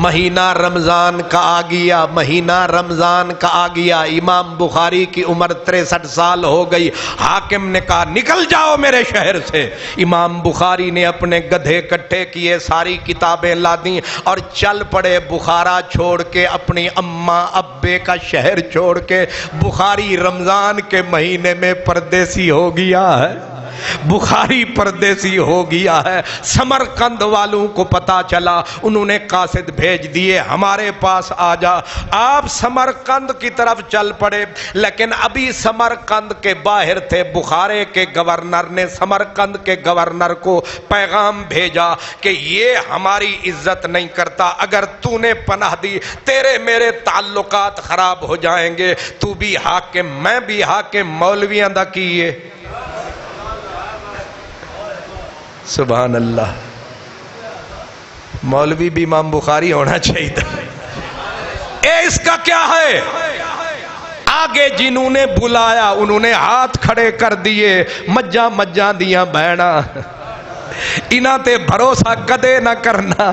مہینہ رمضان کا آ گیا، مہینہ رمضان کا آ گیا، امام بخاری کی عمر 63 سال ہو گئی۔ حاکم نے کہا نکل جاؤ میرے شہر سے۔ امام بخاری نے اپنے گدھے کٹھے کیے، ساری کتابیں لا دیں اور چل پڑے بخارا چھوڑ کے، اپنی اماں ابے کا شہر چھوڑ کے۔ بخاری رمضان کے مہینے میں پردیسی ہو گیا ہے، بخاری پردیسی ہو گیا ہے۔ سمرقند والوں کو پتا چلا، انہوں نے قاصد بھیج دیے ہمارے پاس آ جا۔ آپ سمرقند کی طرف چل پڑے، لیکن ابھی سمرقند کے باہر تھے۔ بخارے کے گورنر نے سمرقند کے گورنر کو پیغام بھیجا کہ یہ ہماری عزت نہیں کرتا، اگر تو نے پناہ دی تیرے میرے تعلقات خراب ہو جائیں گے، تو بھی حاکم میں بھی حاکم، مولویاں دا کیے۔ سبحان اللہ، مولوی بھی امام بخاری ہونا چاہیے تھا۔ اس کا کیا ہے؟ آگے جنہوں نے بلایا انہوں نے ہاتھ کھڑے کر دیے، مجھاں دیاں بہنا، انہاں تے بھروسہ کدے نہ کرنا۔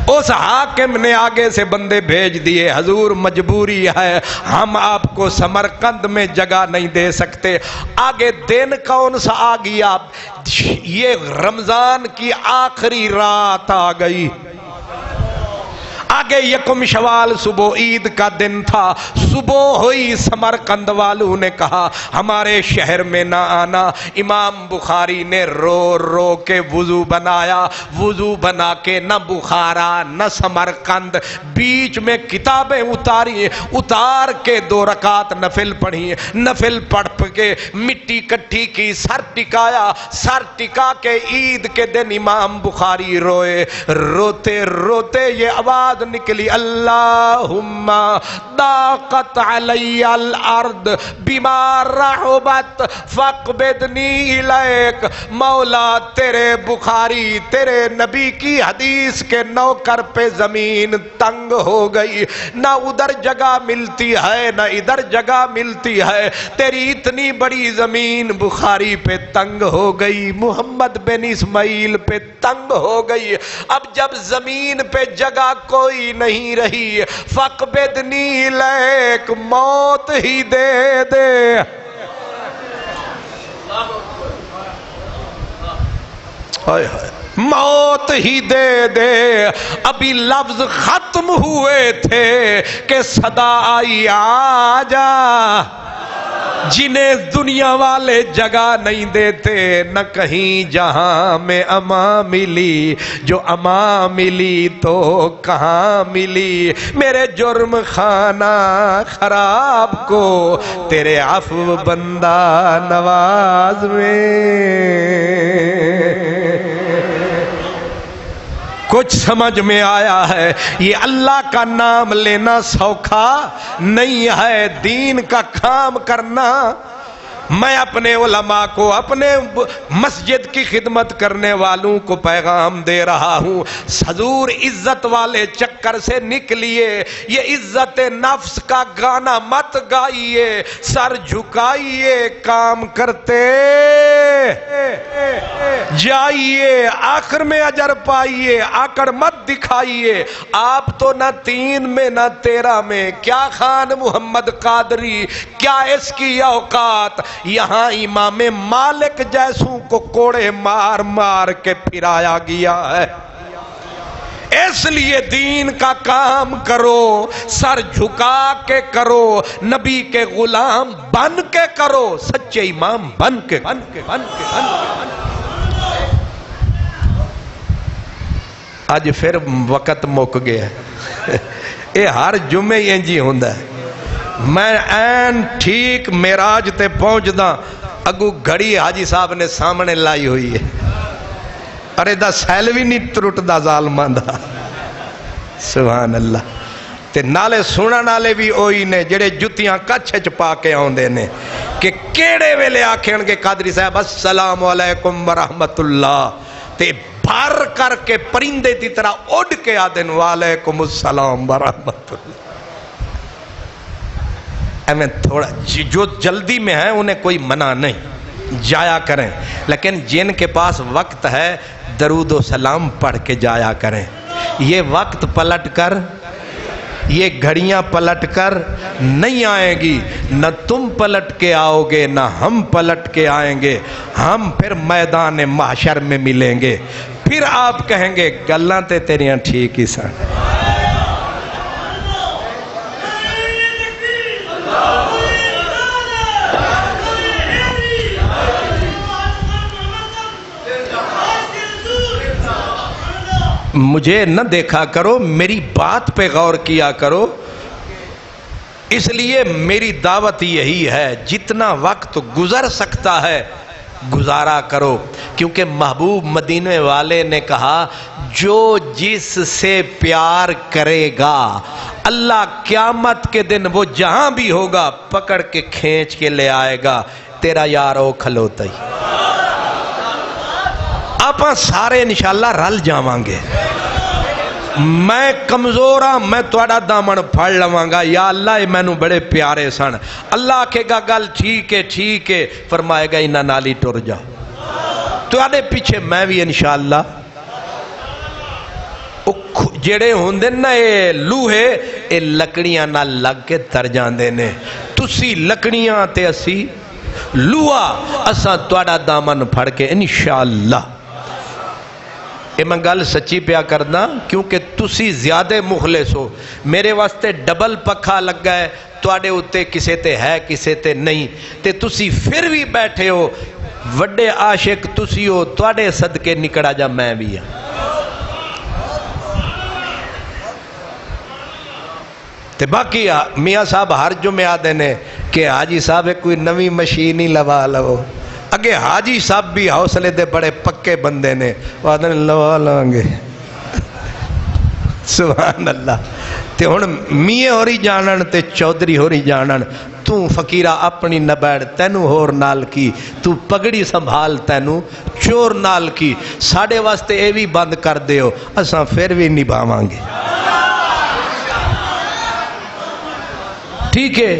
اس حاکم نے آگے سے بندے بھیج دیے، حضور مجبوری ہے، ہم آپ کو سمرقند میں جگہ نہیں دے سکتے۔ آگے دن کون سا آ گیا؟ یہ رمضان کی آخری رات آ گئی۔ آگے یکم شوال صبح عید کا دن تھا۔ صبح ہوئی، سمرقند والوں نے کہا ہمارے شہر میں نہ آنا۔ امام بخاری نے رو رو کے وضو بنایا، وضو بنا کے نہ بخارا نہ سمرقند، بیچ میں کتابیں اتاری، اتار کے 2 رکعت نفل پڑھی، نفل پڑھ کے مٹی کٹھی کی، سر ٹکایا، سر ٹکا کے عید کے دن امام بخاری روئے۔ روتے روتے یہ آواز نکلی، اللہم ضاقت علی الارض بما رحبت فاقبضنی الیک۔ مولا تیرے بخاری، تیرے نبی کی حدیث کے نوکر پہ زمین تنگ ہو گئی، نہ ادھر جگہ ملتی ہے نہ ادھر جگہ ملتی ہے، تیری اتنی بڑی زمین بخاری پہ تنگ ہو گئی، محمد بن اسماعیل پہ تنگ ہو گئی۔ اب جب زمین پہ جگہ کوئی نہیں رہی، فقبضنی الیک، موت ہی دے دے۔ موت ہی دے دے۔ ابھی لفظ ختم ہوئے تھے کہ صدا آئی آجا۔ جنہیں دنیا والے جگہ نہیں دیتے، نہ کہیں جہاں میں امان ملی، جو امان ملی تو کہاں ملی، میرے جرم خانہ خراب کو تیرے عفو بندہ نواز میں۔ کچھ سمجھ میں آیا ہے؟ یہ اللہ کا نام لینا سوکھا نہیں ہے، دین کا کام کرنا۔ میں اپنے علماء کو، اپنے مسجد کی خدمت کرنے والوں کو پیغام دے رہا ہوں، حضور عزت والے چکر سے نکلیے، یہ عزت نفس کا گانا مت گائیے، سر جھکائیے، کام کرتے جائیے، آخر میں اجر پائیے، آکڑ مت دکھائیے۔ آپ تو نہ 3 میں نہ 13 میں، کیا خان محمد قادری، کیا اس کی اوقات، یہاں امام مالک جیسوں کو کوڑے مار مار کے پھرایا گیا ہے۔ اس لیے دین کا کام کرو، سر جھکا کے کرو، نبی کے غلام بن کے کرو، سچے امام بن کے۔ آج پھر وقت مک گیا، یہ ہر جمعے انجی ہوندا ہے۔ میں این ٹھیک معراج تے پہنچدا، اگو گھڑی حاجی صاحب نے سامنے لائی ہوئی ہے، ارے دا سیل بھی نہیں ٹرٹدا ظالماں دا، سبحان اللہ۔ تے نالے سونا نالے بھی اوئی نے جڑے جتیاں کچھ چ پا کے آوندے نے کہ کیڑے ویلے آکھن کے قادری صاحب السلام علیکم ورحمت اللہ، تے بھر کر کے پرندے دی طرح اڑ کے آدن وعلیکم السلام ورحمت اللہ۔ ایمیں تھوڑا جو جلدی میں ہیں انہیں کوئی منع نہیں، جایا کریں، لیکن جن کے پاس وقت ہے درود و سلام پڑھ کے جایا کریں۔ یہ وقت پلٹ کر، یہ گھڑیاں پلٹ کر نہیں آئیں گی، نہ تم پلٹ کے آؤ گے نہ ہم پلٹ کے آئیں گے، ہم پھر میدان محشر میں ملیں گے، پھر آپ کہیں گے گلاں تے تیریاں ٹھیک ہی سن۔ مجھے نہ دیکھا کرو، میری بات پہ غور کیا کرو۔ اس لیے میری دعوت یہی ہے، جتنا وقت گزر سکتا ہے گزارا کرو، کیونکہ محبوب مدینے والے نے کہا جو جس سے پیار کرے گا اللہ قیامت کے دن وہ جہاں بھی ہوگا پکڑ کے کھینچ کے لے آئے گا، تیرا یار او کھلوتا ہی۔ آپ سارے انشاءاللہ رل جاواں گے، میں کمزور ہاں، میں تواڈا دامن پھڑ لواں گا، یا اللہ یہ مینوں بڑے پیارے سن، اللہ آکھے گا گل ٹھیک ہے ٹھیک ہے، فرمائے گا انہاں نال ہی ٹر جا، تواڈے پیچھے میں بھی انشاءاللہ۔ جڑے ہوندے نا اے لوہے، اے لکڑیاں نال لگ کے تر جاندے نے، تسی لکڑیاں تے اسی لوہا، اساں تواڈا دامن پھڑ کے انشاءاللہ۔ اے میں گل سچی پیا کرنا، کیونکہ تسی زیادہ مخلص ہو، میرے واسطے ڈبل پکھا لگا ہے، تواڈے اتے کسے تے ہے کسے تے نہیں، تے تسی پھر بھی بیٹھے ہو، وڈے عاشق تسی ہو، تواڈے صدقے نکڑا جا میں بھی ہاں۔ تے باقی میاں صاحب ہر جمعے آدھے نے کہ حاجی صاحب کوئی نوی مشین ہی لوا لو، اگے حاجی صاحب بھی حوصلے دے بڑے پکے بندے نے، وہ آدھے لوا لیں گے، سبحان اللہ۔ تے ہن میے ہو رہی جانن تے چودھری ہو رہی جانن، تو فقیرہ اپنی نبیڑ تینو ہور نال کی، تو پگڑی سنبھال تینو چور نال کی، ساڑے واسطے اے بھی بند کر دیو، اساں پھر بھی نبھاواں گے، ٹھیک ہے؟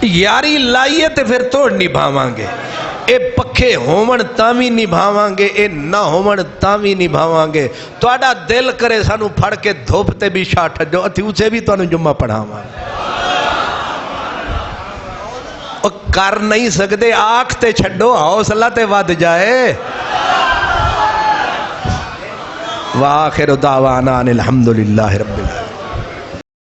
یاری لائیے تے پھر توڑ نبھاواں گے، اے پکھے ہومن تاوی نبھاواں گے، اے نہ ہومن تاوی نبھاواں گے، تواڈا دل کرے سانو پھڑ کے دھوپ تے بھی شاٹ جو اتھی اسے بھی تو جمعہ پڑھاواں، اور کر نہیں سکتے، آنکھ تے چھڈو حوصلہ تے ود جائے۔ وآخر دعوانا الحمدللہ رب العالمین۔